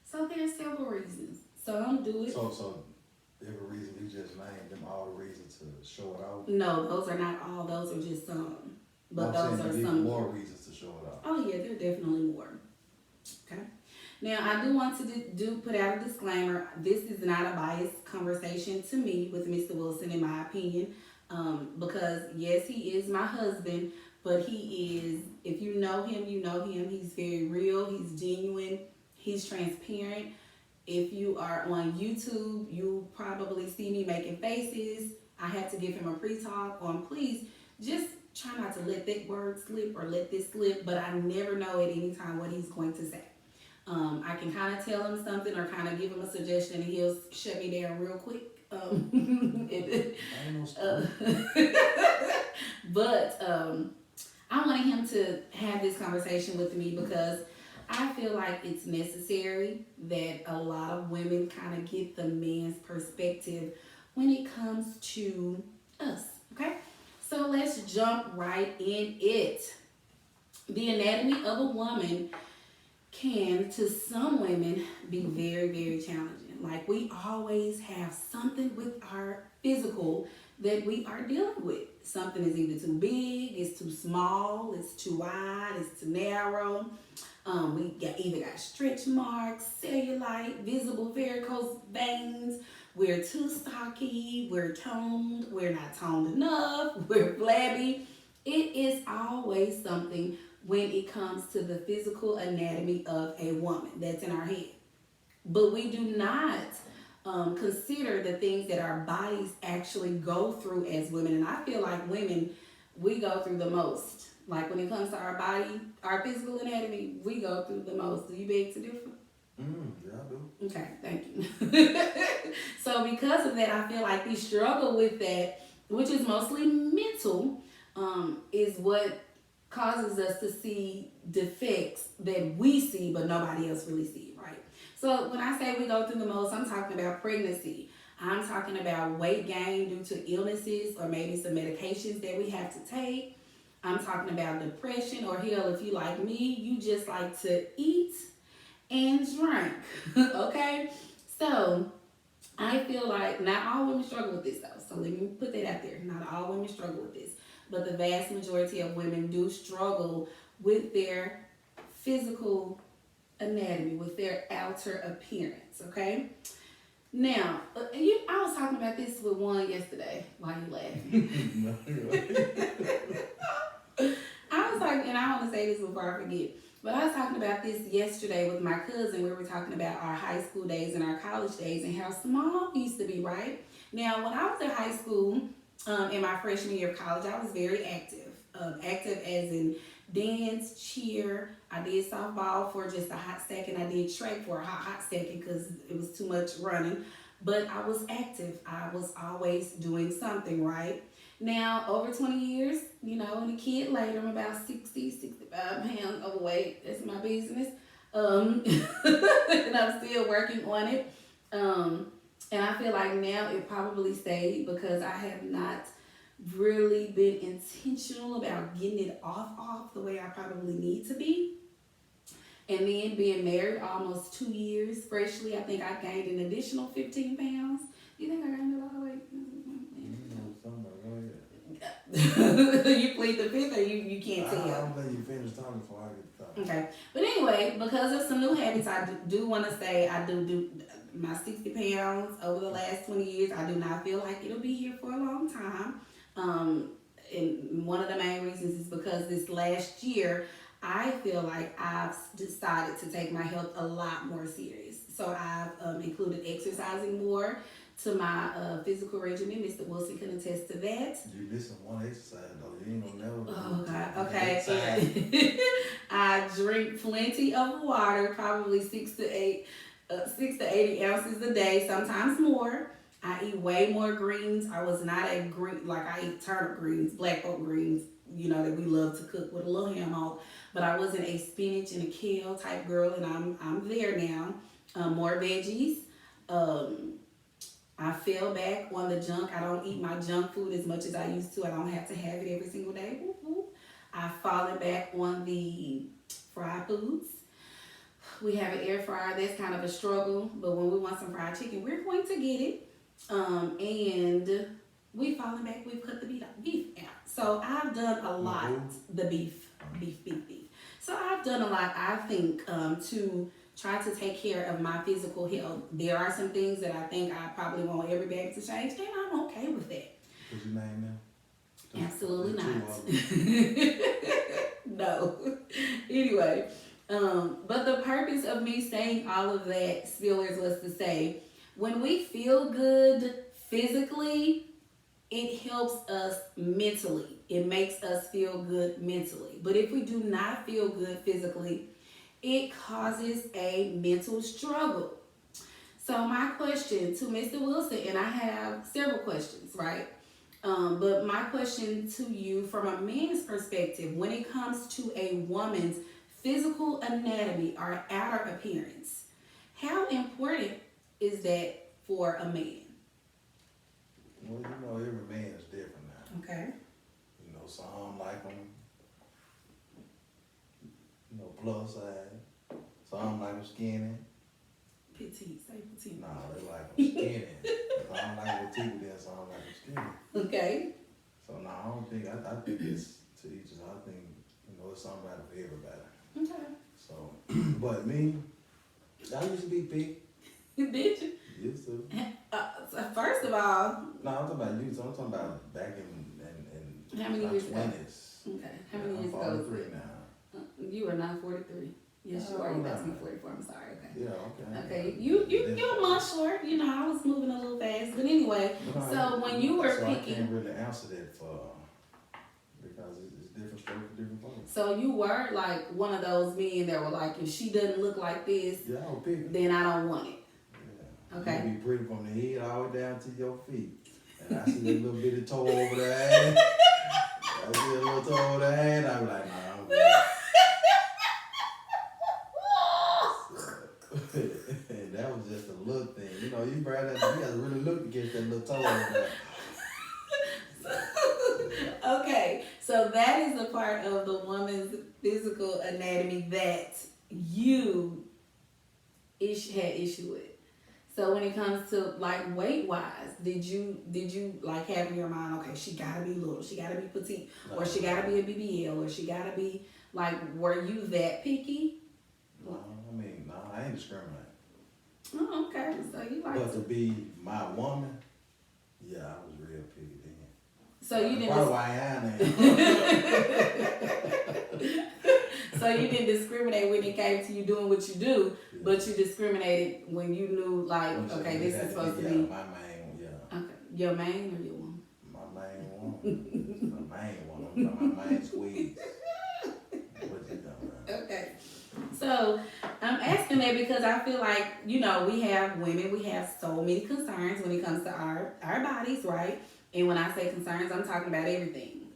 So there's several reasons. Some do it. So every reason we just named them, all the reasons to show it off? No, those are not all. Those are just some. But I'm those are saying some. More reasons to show it off. Oh yeah, there are definitely more. Okay. Now I do want to put out a disclaimer. This is not a biased conversation to me with Mr. Wilson, in my opinion, because yes, he is my husband, but he is. If you know him, you know him. He's very real. He's genuine. He's transparent. If you are on YouTube, you probably see me making faces. I had to give him a pre-talk on, please just try not to let that word slip or let this slip, but I never know at any time what he's going to say. I can kind of tell him something or kind of give him a suggestion and he'll shut me down real quick. But I wanted him to have this conversation with me because I feel like it's necessary that a lot of women kind of get the man's perspective when it comes to us, okay? So let's jump right in it. The anatomy of a woman can, to some women, be very, very challenging. Like, we always have something with our physical that we are dealing with. Something is either too big, it's too small, it's too wide, it's too narrow. We either got stretch marks, cellulite, visible varicose veins. We're too stocky, we're toned, we're not toned enough, we're flabby. It is always something when it comes to the physical anatomy of a woman that's in our head. But we do not consider the things that our bodies actually go through as women. And I feel like women, we go through the most. Like when it comes to our body, our physical anatomy, we go through the most. Do you beg to differ? Yeah, I do. Okay, thank you. So because of that, I feel like we struggle with that, which is mostly mental, is what causes us to see defects that we see but nobody else really sees, right? So when I say we go through the most, I'm talking about pregnancy. I'm talking about weight gain due to illnesses or maybe some medications that we have to take. I'm talking about depression, or hell, if you like me, you just like to eat and drink, okay? So I feel like not all women struggle with this though. So let me put that out there. Not all women struggle with this, but the vast majority of women do struggle with their physical anatomy, with their outer appearance, okay? Now, I was talking about this with one yesterday. Why are you laughing? I was like, and I this before I forget. But I was talking about this yesterday with my cousin. We were talking about our high school days and our college days and how small we used to be, right? Now, when I was in high school, in my freshman year of college, I was very active. Active as in dance, cheer. I did softball for just a hot second. I did track for a hot second because it was too much running. But I was active. I was always doing something, right? Now, over 20 years, and a kid later, I'm about 60, 65 pounds overweight. That's my business. And I'm still working on it. And I feel like now it probably stayed because I have not really been intentional about getting it off the way I probably need to be. And then being married almost 2 years freshly, I think I gained an additional 15 pounds. Do you think I gained a lot of weight? You plead the fifth or you can't tell? I don't think you finished talking before I get to talk. Okay. But anyway, because of some new habits, I do want to say I do my 60 pounds over the last 20 years. I do not feel like it'll be here for a long time. And one of the main reasons is because this last year, I feel like I've decided to take my health a lot more serious. So I've included exercising more to my physical regimen. Mr. Wilson can attest to that. You missing one exercise though. You ain't gonna never. Oh God. Okay. I drink plenty of water, probably 6 to 80 ounces a day, sometimes more. I eat way more greens. I was not a green, like I eat turnip greens, black oak greens, that we love to cook with a little ham on. But I wasn't a spinach and a kale type girl, and I'm there now. More veggies. I fell back on the junk. I don't eat my junk food as much as I used to. I don't have to have it every single day. I've fallen back on the fried foods. We have an air fryer. That's kind of a struggle, but when we want some fried chicken, we're going to get it. And we've fallen back. We've cut the beef out. So I've done a lot. The beef. So I've done a lot, I think, to try to take care of my physical health. There are some things that I think I probably want everybody to change, and I'm okay with that. What's your name now? Absolutely not. No. Anyway, but the purpose of me saying all of that, Spillers, was to say, when we feel good physically, it helps us mentally. It makes us feel good mentally. But if we do not feel good physically, it causes a mental struggle. So my question to Mr. Wilson, and I have several questions, right? But my question to you from a man's perspective, when it comes to a woman's physical anatomy or outer appearance, how important is that for a man? Well, every man is different now. Okay. Some like them, plus size. Some like them skinny. Petite, say petite. No, they like them skinny. Some like them petite, then some like them skinny. Okay. So no, I don't think, I think it's to each his. I think, it's somebody for everybody. Okay. So, but me, I used to be big. Did you? Used to. So first of all. No, I'm talking about you. So I'm talking about back in how many my years ago? 20s. Okay. How many years ago? I'm 43 now. You are not 43. Yes, you are. You got to be 44. I'm sorry. Okay. Yeah, okay. Okay. You're a month short. I was moving a little fast. But anyway, so when you were picking. I can't really answer that because it's different strokes for different folks. So you were like one of those men that were like, if she doesn't look like this, yeah, I would pick then I don't want it. Yeah. Okay. You be pretty from the head all the way down to your feet. And I see that little bitty toe over there. I see a little toe over there, and I'm like, nah, I'm good. And that was just a little thing. You got to really look to get that little toe over there. Okay, so that is the part of the woman's physical anatomy that you had issue with. So when it comes to like weight wise, did you like have in your mind, okay, she gotta be little, she gotta be petite, or she gotta be a BBL, or she gotta be like, were you that picky? No, I ain't discriminating. Oh, okay. So you like. But to be my woman, yeah, I was real picky then. So you didn't. Probably why I am. So you didn't discriminate when it came to you doing what you do, but you discriminated when you knew, like, okay, this is supposed to be. My main, yeah. Okay, your main or your woman? My main one. My main one. I'm talking about my main squeeze. What you talking about? Okay. So I'm asking that because I feel like, you know, we have women, we have so many concerns when it comes to our bodies, right? And when I say concerns, I'm talking about everything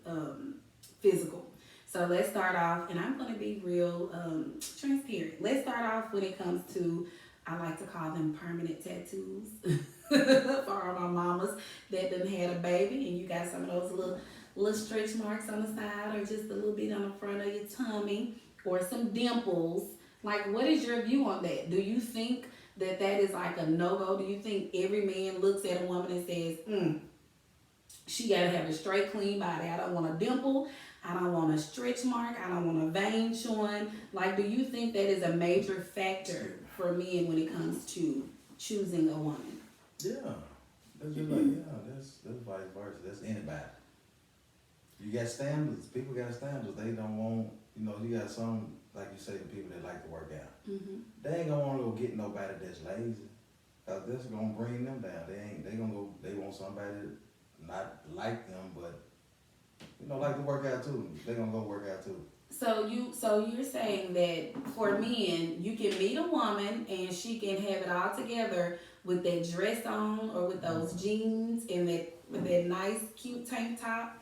physical. So let's start off, and I'm going to be real transparent. Let's start off when it comes to, I like to call them permanent tattoos for all my mamas that done had a baby, and you got some of those little stretch marks on the side, or just a little bit on the front of your tummy, or some dimples. Like, what is your view on that? Do you think that is like a no-go? Do you think every man looks at a woman and says, she gotta have a straight, clean body. I don't want a dimple. I don't want a stretch mark. I don't want a vein showing. Like, do you think that is a major factor for men when it comes to choosing a woman? Yeah. That's just like, that's vice versa. That's anybody. You got standards. People got standards. They don't want, you got some, like you say, the people that like to work out. Mm-hmm. They ain't gonna want to go get nobody that's lazy. Cause that's gonna bring them down. They want somebody not like them, but like to work out too. They gonna go work out too. So you're saying that for men, you can meet a woman and she can have it all together with that dress on, or with those jeans and that nice cute tank top,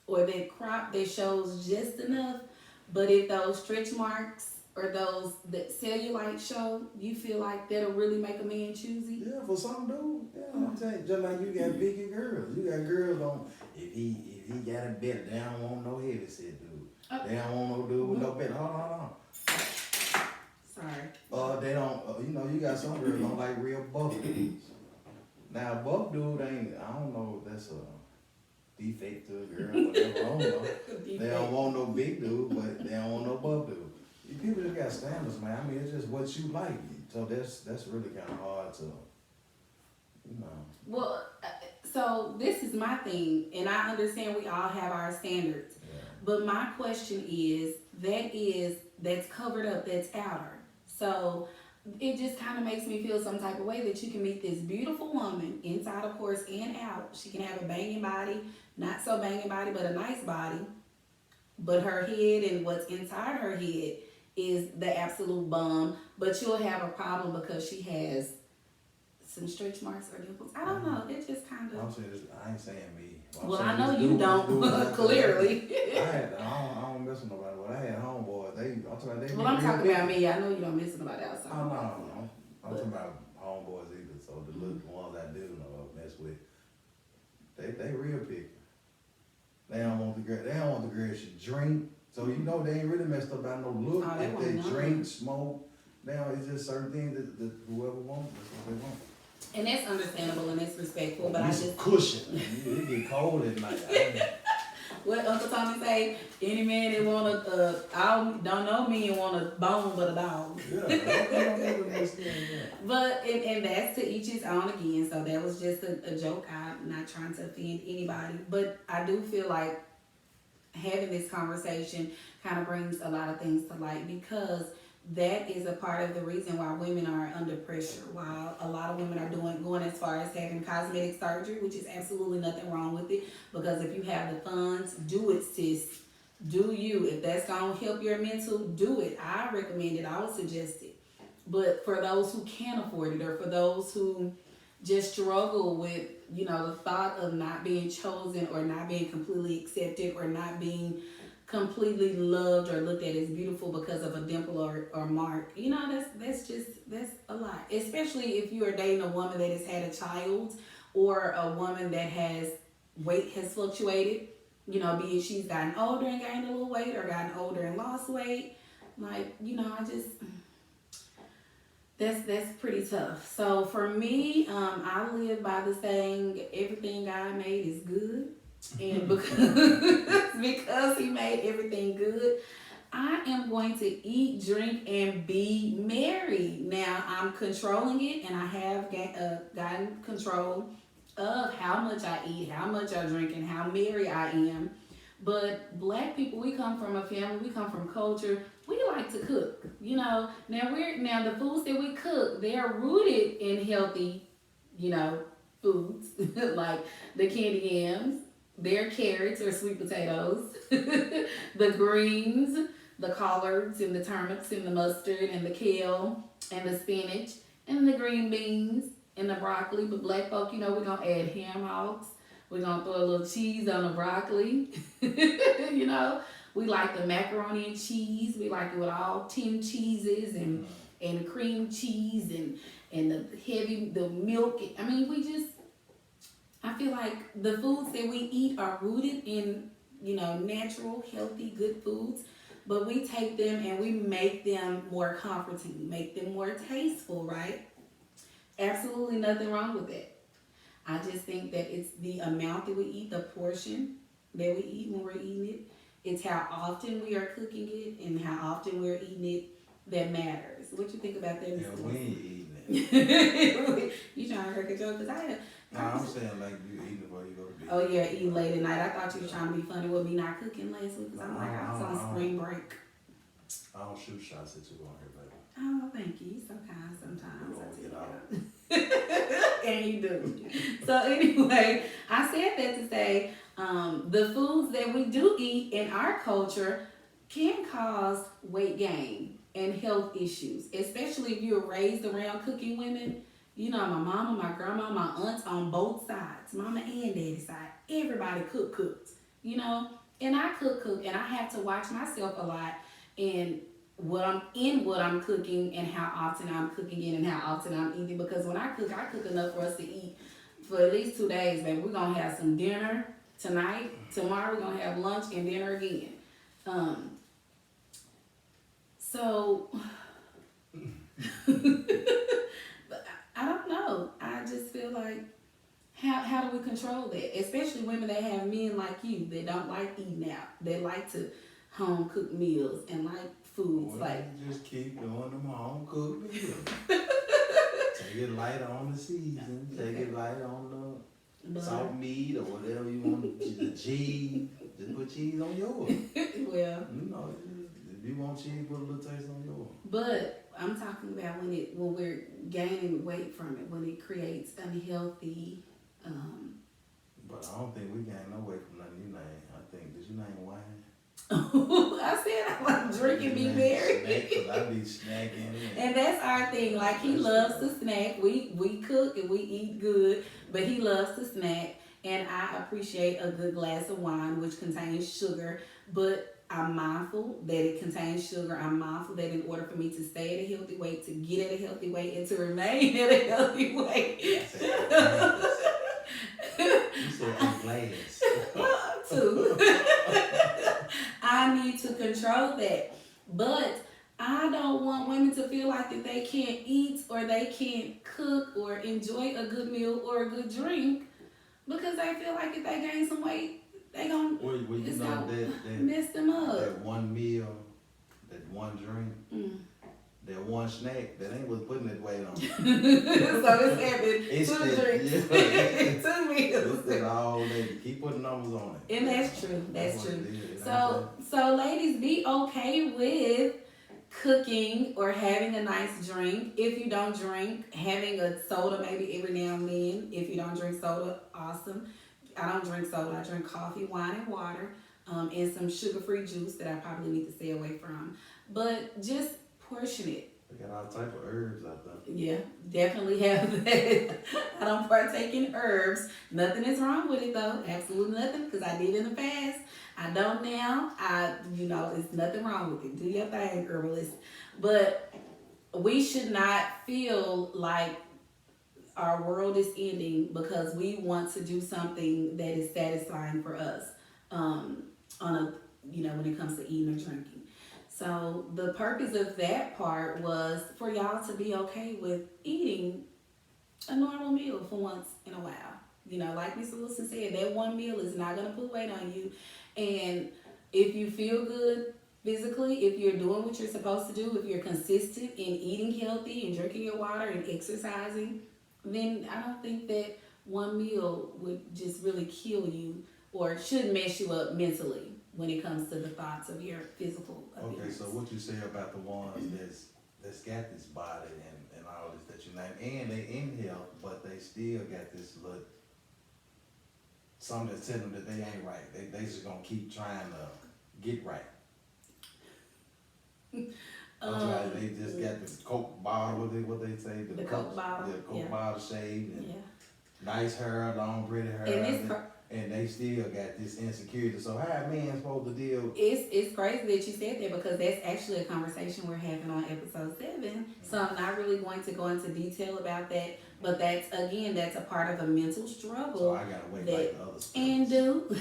or that crop that shows just enough. But if those stretch marks or that cellulite show, you feel like that'll really make a man choosy? Yeah, for some dude. Yeah, I'm telling you, just like you got bigger girls. You got girls on, if he got a belly, they don't want no heavy set dude. Okay. They don't want no dude with no belly. Hold on. Sorry. They don't, you got some girls don't like real buff dudes. Now, buff dude ain't, I don't know if that's a defect to a girl, whatever, I don't know. They don't want no big dude, but they don't want no buff dude. People just got standards, man. I mean, it's just what you like. So that's really kind of hard to, Well, so this is my thing, and I understand we all have our standards. Yeah. But my question is, that's covered up, that's outer. So it just kind of makes me feel some type of way that you can meet this beautiful woman, inside of course and out. She can have a banging body, not so banging body, but a nice body. But her head and what's inside her head is the absolute bum. But you'll have a problem because she has some stretch marks or dimples. I don't know. It just kind of. I'm saying this, I ain't saying me. Well, I know you don't. Clearly. I don't mess with nobody. But I had homeboys. I'm talking about me. I know you don't mess with nobody else. Oh, no. I'm talking about homeboys either. So the little ones I do mess with, they real picky. They don't want the girl. They don't want the girl should drink. So they ain't really messed up about no look. If they drink, smoke, it's just certain things that whoever wants, that's what they want. And that's understandable and that's respectful, but I just cushion. It get cold at night. What Uncle Tommy say? Any man that want I don't know me and want a bone but a dog. Yeah. But and that's to each his own again. So that was just a joke. I'm not trying to offend anybody, but I do feel like having this conversation kind of brings a lot of things to light, because that is a part of the reason why women are under pressure. While a lot of women are going as far as having cosmetic surgery, which is absolutely nothing wrong with it, because if you have the funds, do it, sis. Do you. If that's going to help your mental, do it. I recommend it. I would suggest it. But for those who can't afford it, or for those who just struggle with, the thought of not being chosen, or not being completely accepted, or not being completely loved or looked at as beautiful because of a dimple or mark, that's a lot. Especially if you are dating a woman that has had a child, or a woman that weight has fluctuated, be it she's gotten older and gained a little weight, or gotten older and lost weight. That's pretty tough. So for me, I live by the saying, everything God made is good. And because he made everything good, I am going to eat, drink, and be married. Now, I'm controlling it, and I have gotten control of how much I eat, how much I drink, and how merry I am. But black people, we come from a family, we come from culture. We like to cook, you know. Now the foods that we cook, they are rooted in healthy, you know, foods like the candy yams, their carrots or sweet potatoes, the greens, the collards and the turnips and the mustard and the kale and the spinach and the green beans and the broccoli. But black folk, you know, we're gonna add ham hocks. We're gonna throw a little cheese on the broccoli. You know, we like the macaroni and cheese. We like it with all 10 cheeses and cream cheese and the milk. I mean, I feel like the foods that we eat are rooted in, you know, natural, healthy, good foods, but we take them and we make them more comforting, make them more tasteful, right? Absolutely nothing wrong with that. I just think that it's the amount that we eat, the portion that we eat when we're eating it. It's how often we are cooking it and how often we're eating it that matters. What you think about that, Yeah, Mr. we ain't eating it. You trying to crack a joke? Because No, I'm saying like you eating before you go to bed. Oh yeah, eating late at night. I thought you was trying to be funny with me not cooking last week because I'm like, I was on spring break. I don't shoot shots at you on here, baby. Oh, thank you. You're so kind sometimes. You don't I get tell you. And you do. So anyway, I said that to say the foods that we do eat in our culture can cause weight gain and health issues, especially if you were raised around cooking women. You know, my mama, my grandma, my aunts on both sides, mama and daddy side, everybody cooked, you know. And I cook, and I have to watch myself a lot and what I'm cooking and how often I'm cooking it and how often I'm eating, because when I cook enough for us to eat for at least 2 days, baby. We're gonna have some dinner tonight. Tomorrow we're gonna have lunch and dinner again. So but I don't know. I just feel like how do we control that? Especially women that have men like you that don't like eating out. They like to home cook meals and like foods like you just keep doing them home cooked meals. Take it light on the season. Take it light on the salt meat or whatever you want. The cheese. Just put cheese on yours. Well, You know, if you want cheese, put a little taste on yours. But I'm talking about when we're gaining weight from it, when it creates unhealthy. But I don't think we gain no weight from nothing you name. I think, did you name wine? I said I like drinking, be merry. Snack, I be snacking. And that's our thing. Like he loves to snack. We cook and we eat good, but he loves to snack. And I appreciate a good glass of wine, which contains sugar, but I'm mindful that it contains sugar. I'm mindful that in order for me to stay at a healthy weight, to get at a healthy weight, and to remain at a healthy weight. You said a glass. Too. I need to control that. But I don't want women to feel like that they can't eat or they can't cook or enjoy a good meal or a good drink because they feel like if they gain some weight, they gonna mess them up. That one meal, that one drink, that one snack, that ain't what's putting that weight on. So it's having two drinks, yeah, 2 meals. It's that all day. Keep putting numbers on it. And that's true. That's true. So ladies, be okay with cooking or having a nice drink. If you don't drink, having a soda maybe every now and then. If you don't drink soda, awesome. I don't drink soda. I drink coffee, wine, and water, and some sugar-free juice that I probably need to stay away from. But just portion it. They got all type of herbs out there. Yeah, definitely have that. I don't partake in herbs. Nothing is wrong with it though. Absolutely nothing, because I did in the past. I don't now. It's nothing wrong with it. Do your thing, herbalist. But we should not feel like our world is ending because we want to do something that is satisfying for us. When it comes to eating or drinking. So the purpose of that part was for y'all to be okay with eating a normal meal for once in a while. Like Mr. Wilson said, that one meal is not going to put weight on you. And if you feel good physically, if you're doing what you're supposed to do, if you're consistent in eating healthy and drinking your water and exercising, then I don't think that one meal would just really kill you or should mess you up mentally. when it comes to the thoughts of your physical appearance. Okay, so what you say about the ones that's got this body and all this that you name, and they in health, but they still got this little something that's telling them that they ain't right. They just gonna keep trying to get right. They just got the Coke bottle, what they say, the Coke bottle, the Coke bottle shaved, and yeah. nice hair, long pretty hair, and they still got this insecurity. So how a man supposed to deal? It's crazy that you said that, because that's actually a conversation we're having on episode 7. So I'm not really going to go into detail about that, but that's a part of a mental struggle. So I gotta wait like the other stuff. And do.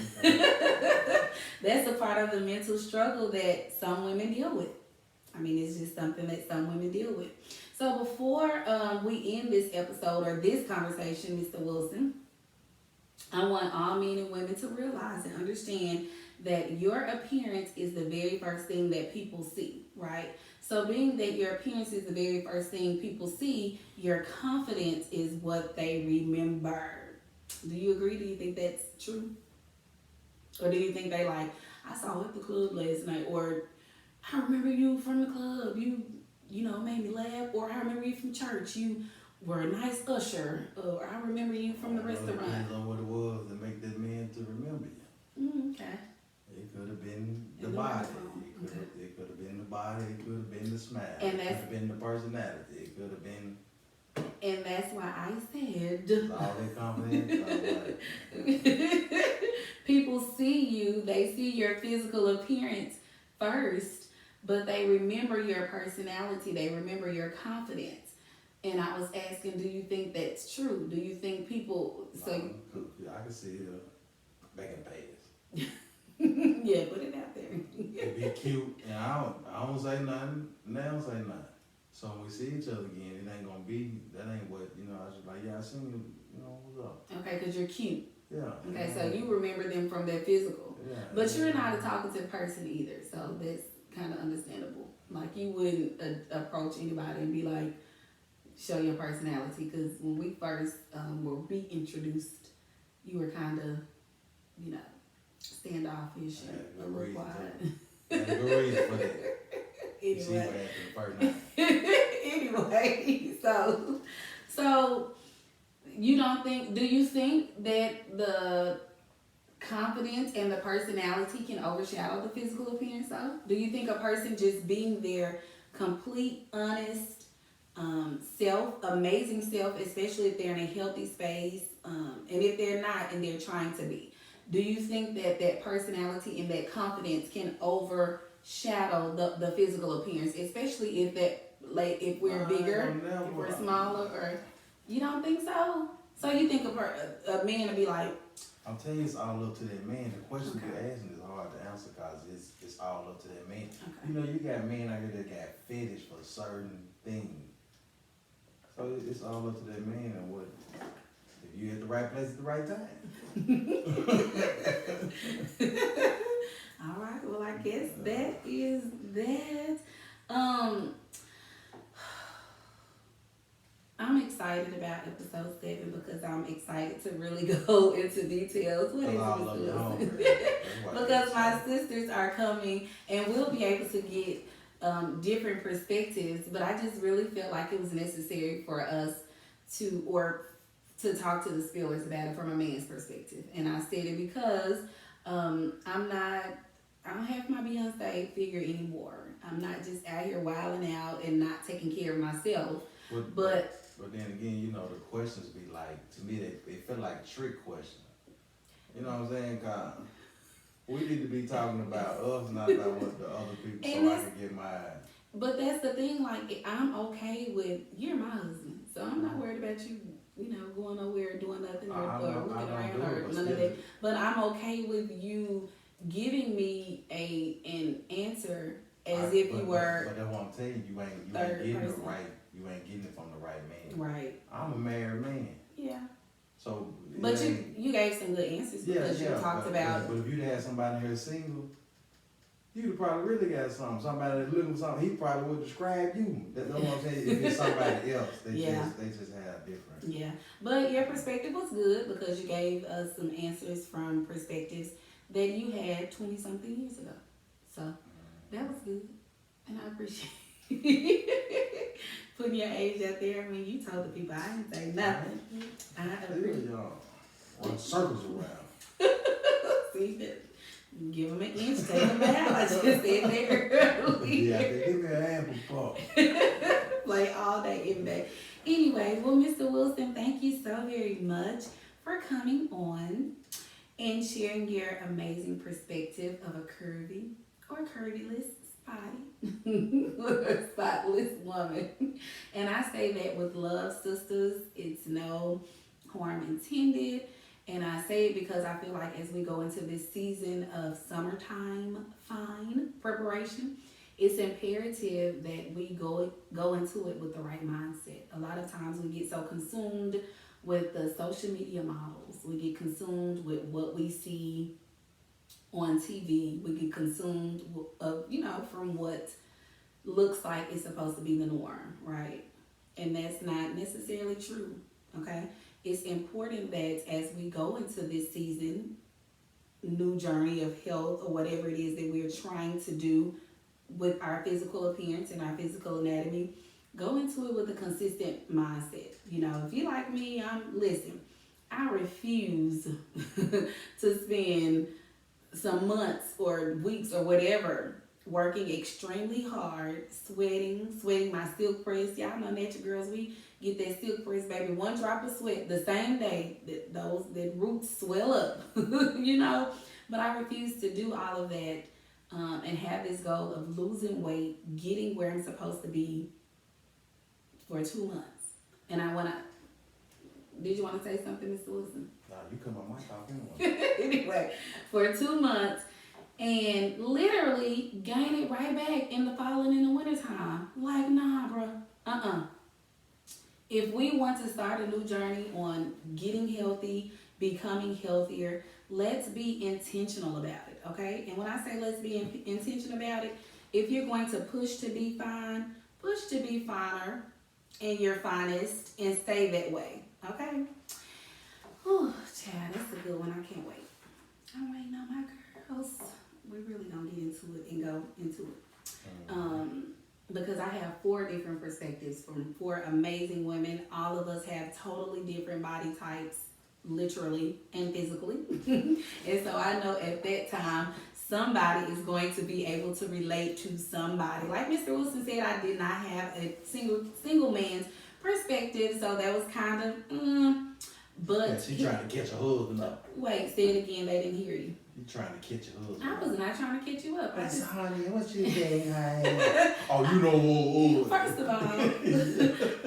That's a part of the mental struggle that some women deal with. I mean, it's just something that some women deal with. So before we end this episode or this conversation, Mr. Wilson, I want all men and women to realize and understand that your appearance is the very first thing that people see, right? So being that your appearance is the very first thing people see, your confidence is what they remember. Do you agree? Do you think that's true? Or do you think they like, I saw you at the club last night, or I remember you from the club, you know, made me laugh, or I remember you from church, you were a nice usher, or I remember you from the restaurant. It depends on what it was to make that man to remember you. Okay. It could have been the body. It could have been the body. It could have been the smile. And it could have been the personality. It could have been. And that's why I said. It's all that confidence. People see you. They see your physical appearance first, but they remember your personality. They remember your confidence. And I was asking, do you think that's true? Do you think people? So I can see it back in the past. Yeah, put it out there. It'd be cute, and I don't say nothing. They don't say nothing. So when we see each other again, it ain't gonna be. That ain't what I was just like. Yeah, I seen you. What's up? Okay, because you're cute. Yeah. Okay, so you remember them from their physical. Yeah. But you're not a talkative person either, so that's kind of understandable. Like, you wouldn't approach anybody and be like, show your personality, because when we first were reintroduced, you were kind of, standoffish and a little quiet. That's a good reason for that. Anyway. See what happened the first night. Anyway, so do you think that the confidence and the personality can overshadow the physical appearance though? Do you think a person just being their complete, honest amazing self, especially if they're in a healthy space, and if they're not and they're trying to be, do you think that personality and that confidence can overshadow the physical appearance, especially if we're bigger, if we're smaller, or you don't think so? So you think a man would be like, I'm telling you, it's all up to that man. The question you're asking is hard to answer because it's all up to that man. Okay. You got men out here that got fetish for certain things. So it's all up to that man and what if you at the right place at the right time. All right. Well, I guess that is that. I'm excited about episode 7 because I'm excited to really go into details. What is it? Because my sisters are coming and we'll be able to get different perspectives, but I just really felt like it was necessary for us to talk to the spillers about it from a man's perspective. And I said it because I don't have my Beyonce figure anymore. I'm not just out here wilding out and not taking care of myself. But then again, the questions be like, to me, they feel like trick questions. You know what I'm saying? God, we need to be talking about us, not about what the other people, so I can get mine. But that's the thing, like, I'm okay with, you're my husband, so I'm not worried about you, going nowhere, doing nothing, or looking around, or none of that. But I'm okay with you giving me an answer as if you were. But that's what I'm telling you, you ain't getting it right. You ain't getting it from the right man. Right. I'm a married man. Yeah. So. But you gave some good answers because you talked about. But if you'd had somebody here single, you'd probably really got something. Somebody that's looking for something, he probably would describe you. That's what I'm saying. If it's somebody else, they just have different. Yeah. But your perspective was good because you gave us some answers from perspectives that you had 20 something years ago. So that was good. And I appreciate putting your age out there. I mean, you told the people, I didn't say nothing. I appreciate y'all run circles around. See that? Give them an inch, take them out. I just said there earlier. Yeah, they give me an ample pop. Play all day, every day. Anyway, well, Mr. Wilson, thank you so very much for coming on and sharing your amazing perspective of a curvy or curvyless spotty spotless woman. And I say that with love, sisters. It's no harm intended. And I say it because I feel like as we go into this season of summertime fine preparation, it's imperative that we go into it with the right mindset. A lot of times we get so consumed with the social media models. We get consumed with what we see on TV. We get consumed from what looks like it's supposed to be the norm, right? And that's not necessarily true, okay? It's important that as we go into this season, new journey of health or whatever it is that we're trying to do with our physical appearance and our physical anatomy, go into it with a consistent mindset. If you like me, listen, I refuse to spend some months or weeks or whatever working extremely hard, sweating my silk press. Y'all know natural girls, we get that silk press, baby. One drop of sweat the same day that roots swell up, But I refuse to do all of that and have this goal of losing weight, getting where I'm supposed to be for 2 months. And did you want to say something, Mr. Wilson? Nah, you come on my talk anyway. Anyway, for 2 months and literally gain it right back in the fall and in the wintertime. Like, nah, bro. If we want to start a new journey on getting healthy, becoming healthier, let's be intentional about it, okay? And when I say let's be intentional about it, if you're going to push to be fine, push to be finer and your finest and stay that way, okay? Whew, child, that's a good one. I can't wait. I'm waiting on my girls. We're really going to get into it and go into it. Because I have 4 different perspectives from 4 amazing women. All of us have totally different body types, literally and physically. And so I know at that time, somebody is going to be able to relate to somebody. Like Mr. Wilson said, I did not have a single man's perspective, so that was kind of, but... Yeah, she trying to catch a husband up. Wait, say it again, they didn't hear you. You trying to catch your husband. I was not trying to catch you up. I said, honey, what's your day, honey? Oh, First of all,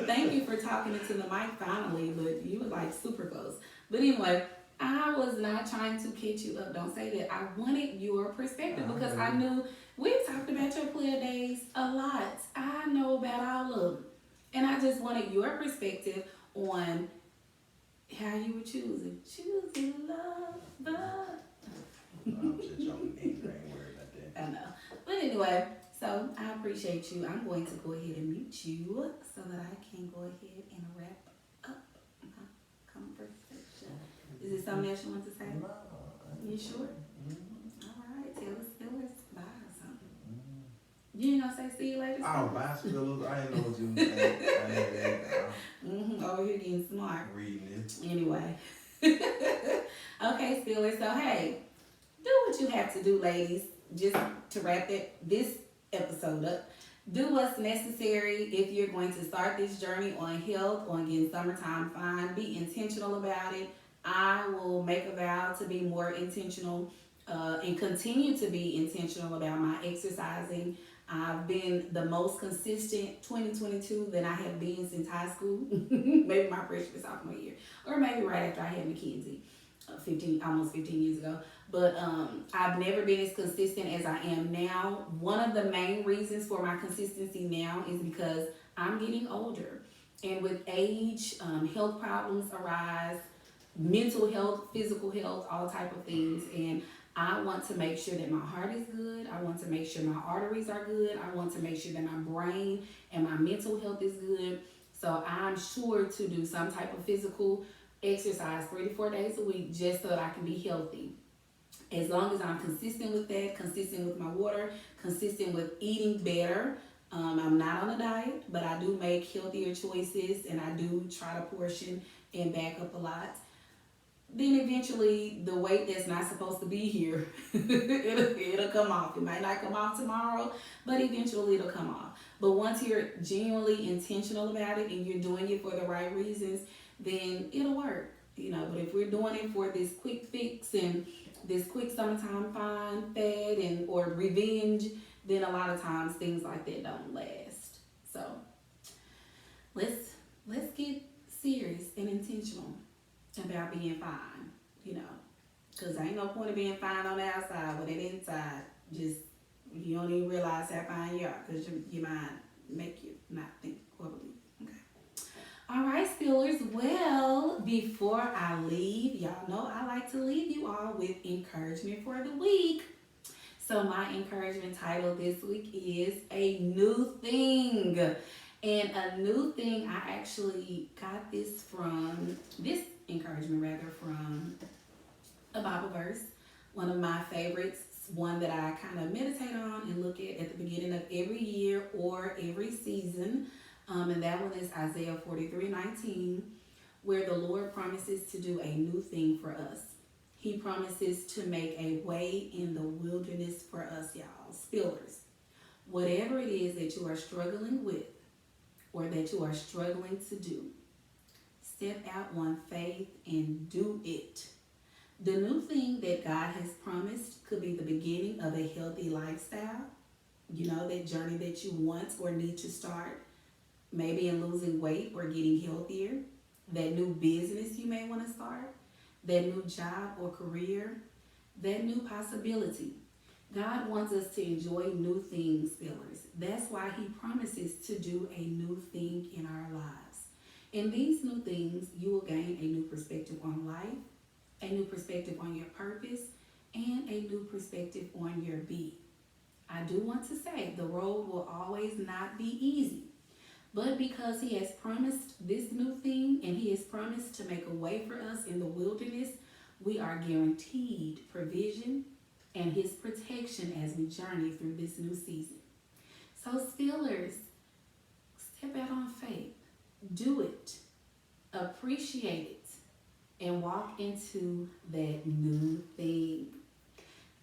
thank you for talking into the mic finally, but you were like super close. But anyway, I was not trying to catch you up. Don't say that. I wanted your perspective because I knew we've talked about your player days a lot. I know about all of them. And I just wanted your perspective on how you were choosing love, but... I'm just joking. I ain't worried about that. I know. But anyway, so I appreciate you. I'm going to go ahead and mute you so that I can go ahead and wrap up my conversation. Is there something else you want to say? No. You sure? Mm-hmm. All right. Tell us bye or something. You ain't gonna say see you later? Oh, bye, Spillers. I ain't know what you Over here getting smart. Reading it. Anyway. Okay, Spillers. So, hey. Do what you have to do, ladies, just to wrap this episode up. Do what's necessary if you're going to start this journey on health, on getting summertime fine. Be intentional about it. I will make a vow to be more intentional and continue to be intentional about my exercising. I've been the most consistent 2022 than I have been since high school. Maybe my freshman sophomore year. Or maybe right after I had Mackenzie. Almost 15 years ago. But I've never been as consistent as I am now. One of the main reasons for my consistency now is because I'm getting older. And with age, health problems arise, mental health, physical health, all type of things. And I want to make sure that my heart is good. I want to make sure my arteries are good. I want to make sure that my brain and my mental health is good. So I'm sure to do some type of physical exercise 3 to 4 days a week just so that I can be healthy. As long as I'm consistent with that, consistent with my water, consistent with eating better. I'm not on a diet, but I do make healthier choices and I do try to portion and back up a lot. Then eventually the weight that's not supposed to be here, it'll come off. It might not come off tomorrow, but eventually it'll come off. But once you're genuinely intentional about it and you're doing it for the right reasons, then it'll work. But if we're doing it for this quick fix and this quick summertime fad and or revenge, then a lot of times things like that don't last. So let's get serious and intentional about being fine, because ain't no point of being fine on the outside when it inside just you don't even realize how fine you are because your mind make you not think horribly. Okay. All right, spillers. Well, before I leave, y'all know I like to leave you all with encouragement for the week. So my encouragement title this week is A New Thing. And a new thing, I actually got this encouragement from a Bible verse, one of my favorites, one that I kind of meditate on and look at the beginning of every year or every season. And that one is Isaiah 43:19, where the Lord promises to do a new thing for us. He promises to make a way in the wilderness for us, y'all, spillers. Whatever it is that you are struggling with or that you are struggling to do, step out on faith and do it. The new thing that God has promised could be the beginning of a healthy lifestyle. That journey that you want or need to start, maybe in losing weight or getting healthier. That new business you may want to start, that new job or career, that new possibility. God wants us to enjoy new things, spillers. That's why he promises to do a new thing in our lives. In these new things, you will gain a new perspective on life, a new perspective on your purpose, and a new perspective on your being. I do want to say the road will always not be easy. But because he has promised this new thing and he has promised to make a way for us in the wilderness, we are guaranteed provision and his protection as we journey through this new season. So spillers, step out on faith. Do it. Appreciate it. And walk into that new thing.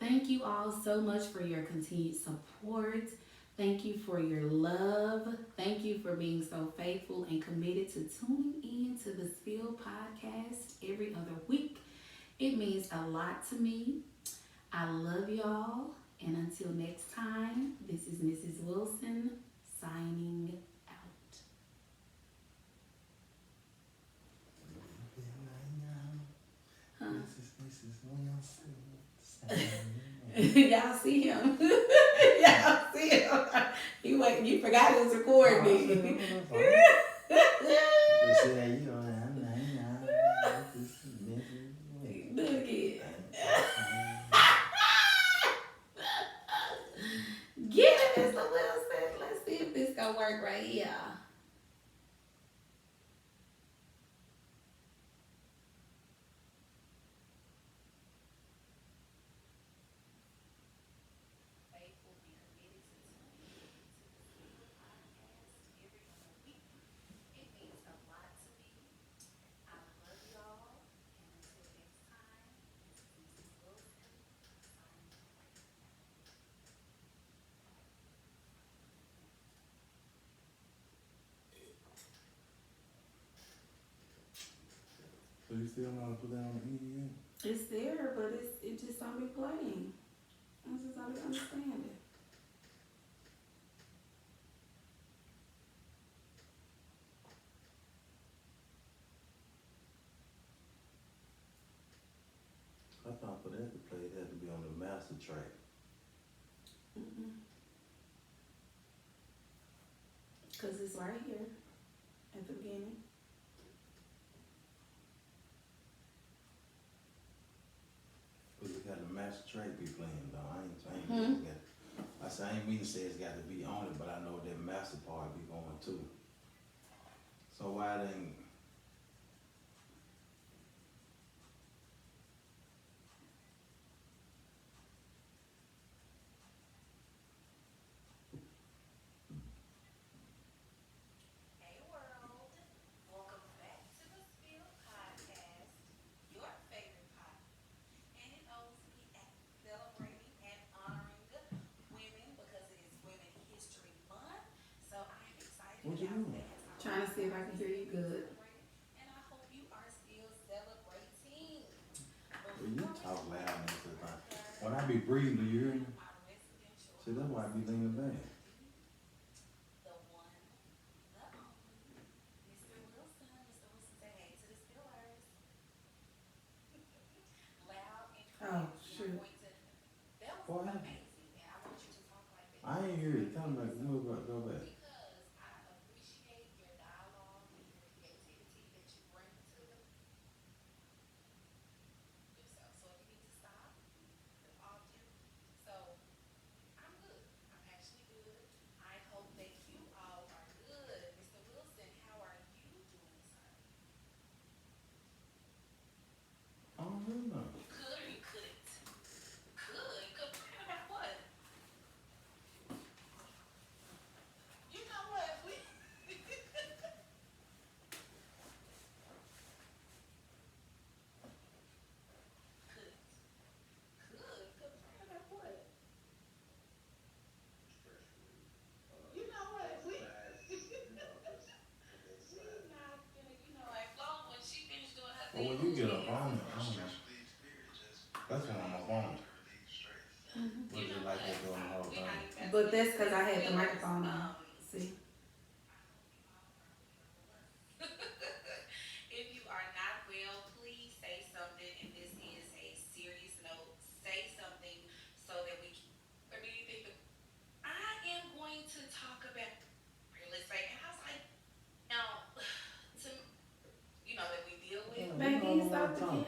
Thank you all so much for your continued support. Thank you for your love. Thank you for being so faithful and committed to tuning in to the Spill podcast every other week. It means a lot to me. I love y'all. And until next time, this is Mrs. Wilson signing out. Y'all see him. Y'all see him. You forgot it was recording. Do it again. Get it, Mr. Wilson. Let's see if this gonna work right here. So you still want to put that on the EDM? It's there, but it just don't be playing. I just don't understand it. I thought for that to play, it had to be on the master track. Because it's right here at the beginning. But it got the master track be playing though. I ain't mean to say it's got to be on it, but I know that master part be going too. So why then? What you doing? Trying to see if I can hear you good. Well, you talk loud and stuff. When I be breathing, do you hear me? See, that's why I be leaning back. Oh, shoot. What happened? I ain't hear it. Tell me, go back. I don't hear nothing. But when you get up on it, I don't know. That's when I'm up on it. Was it like that during the whole time? But that's because I had the microphone on. See? Baby, you stop the camera.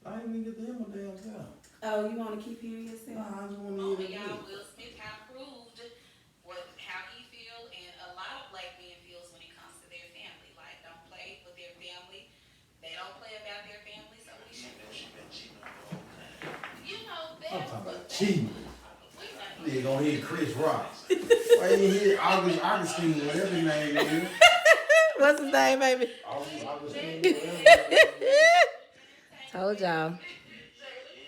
I didn't even get to hear my damn self. Oh, you want to keep hearing yourself? Nah, I just want to hear it. I'm talking about cheating. Nigga gonna hit Chris Rock. Why you hit Augustine, whatever his name is? What's his name, baby? Augustine, whatever. Told y'all.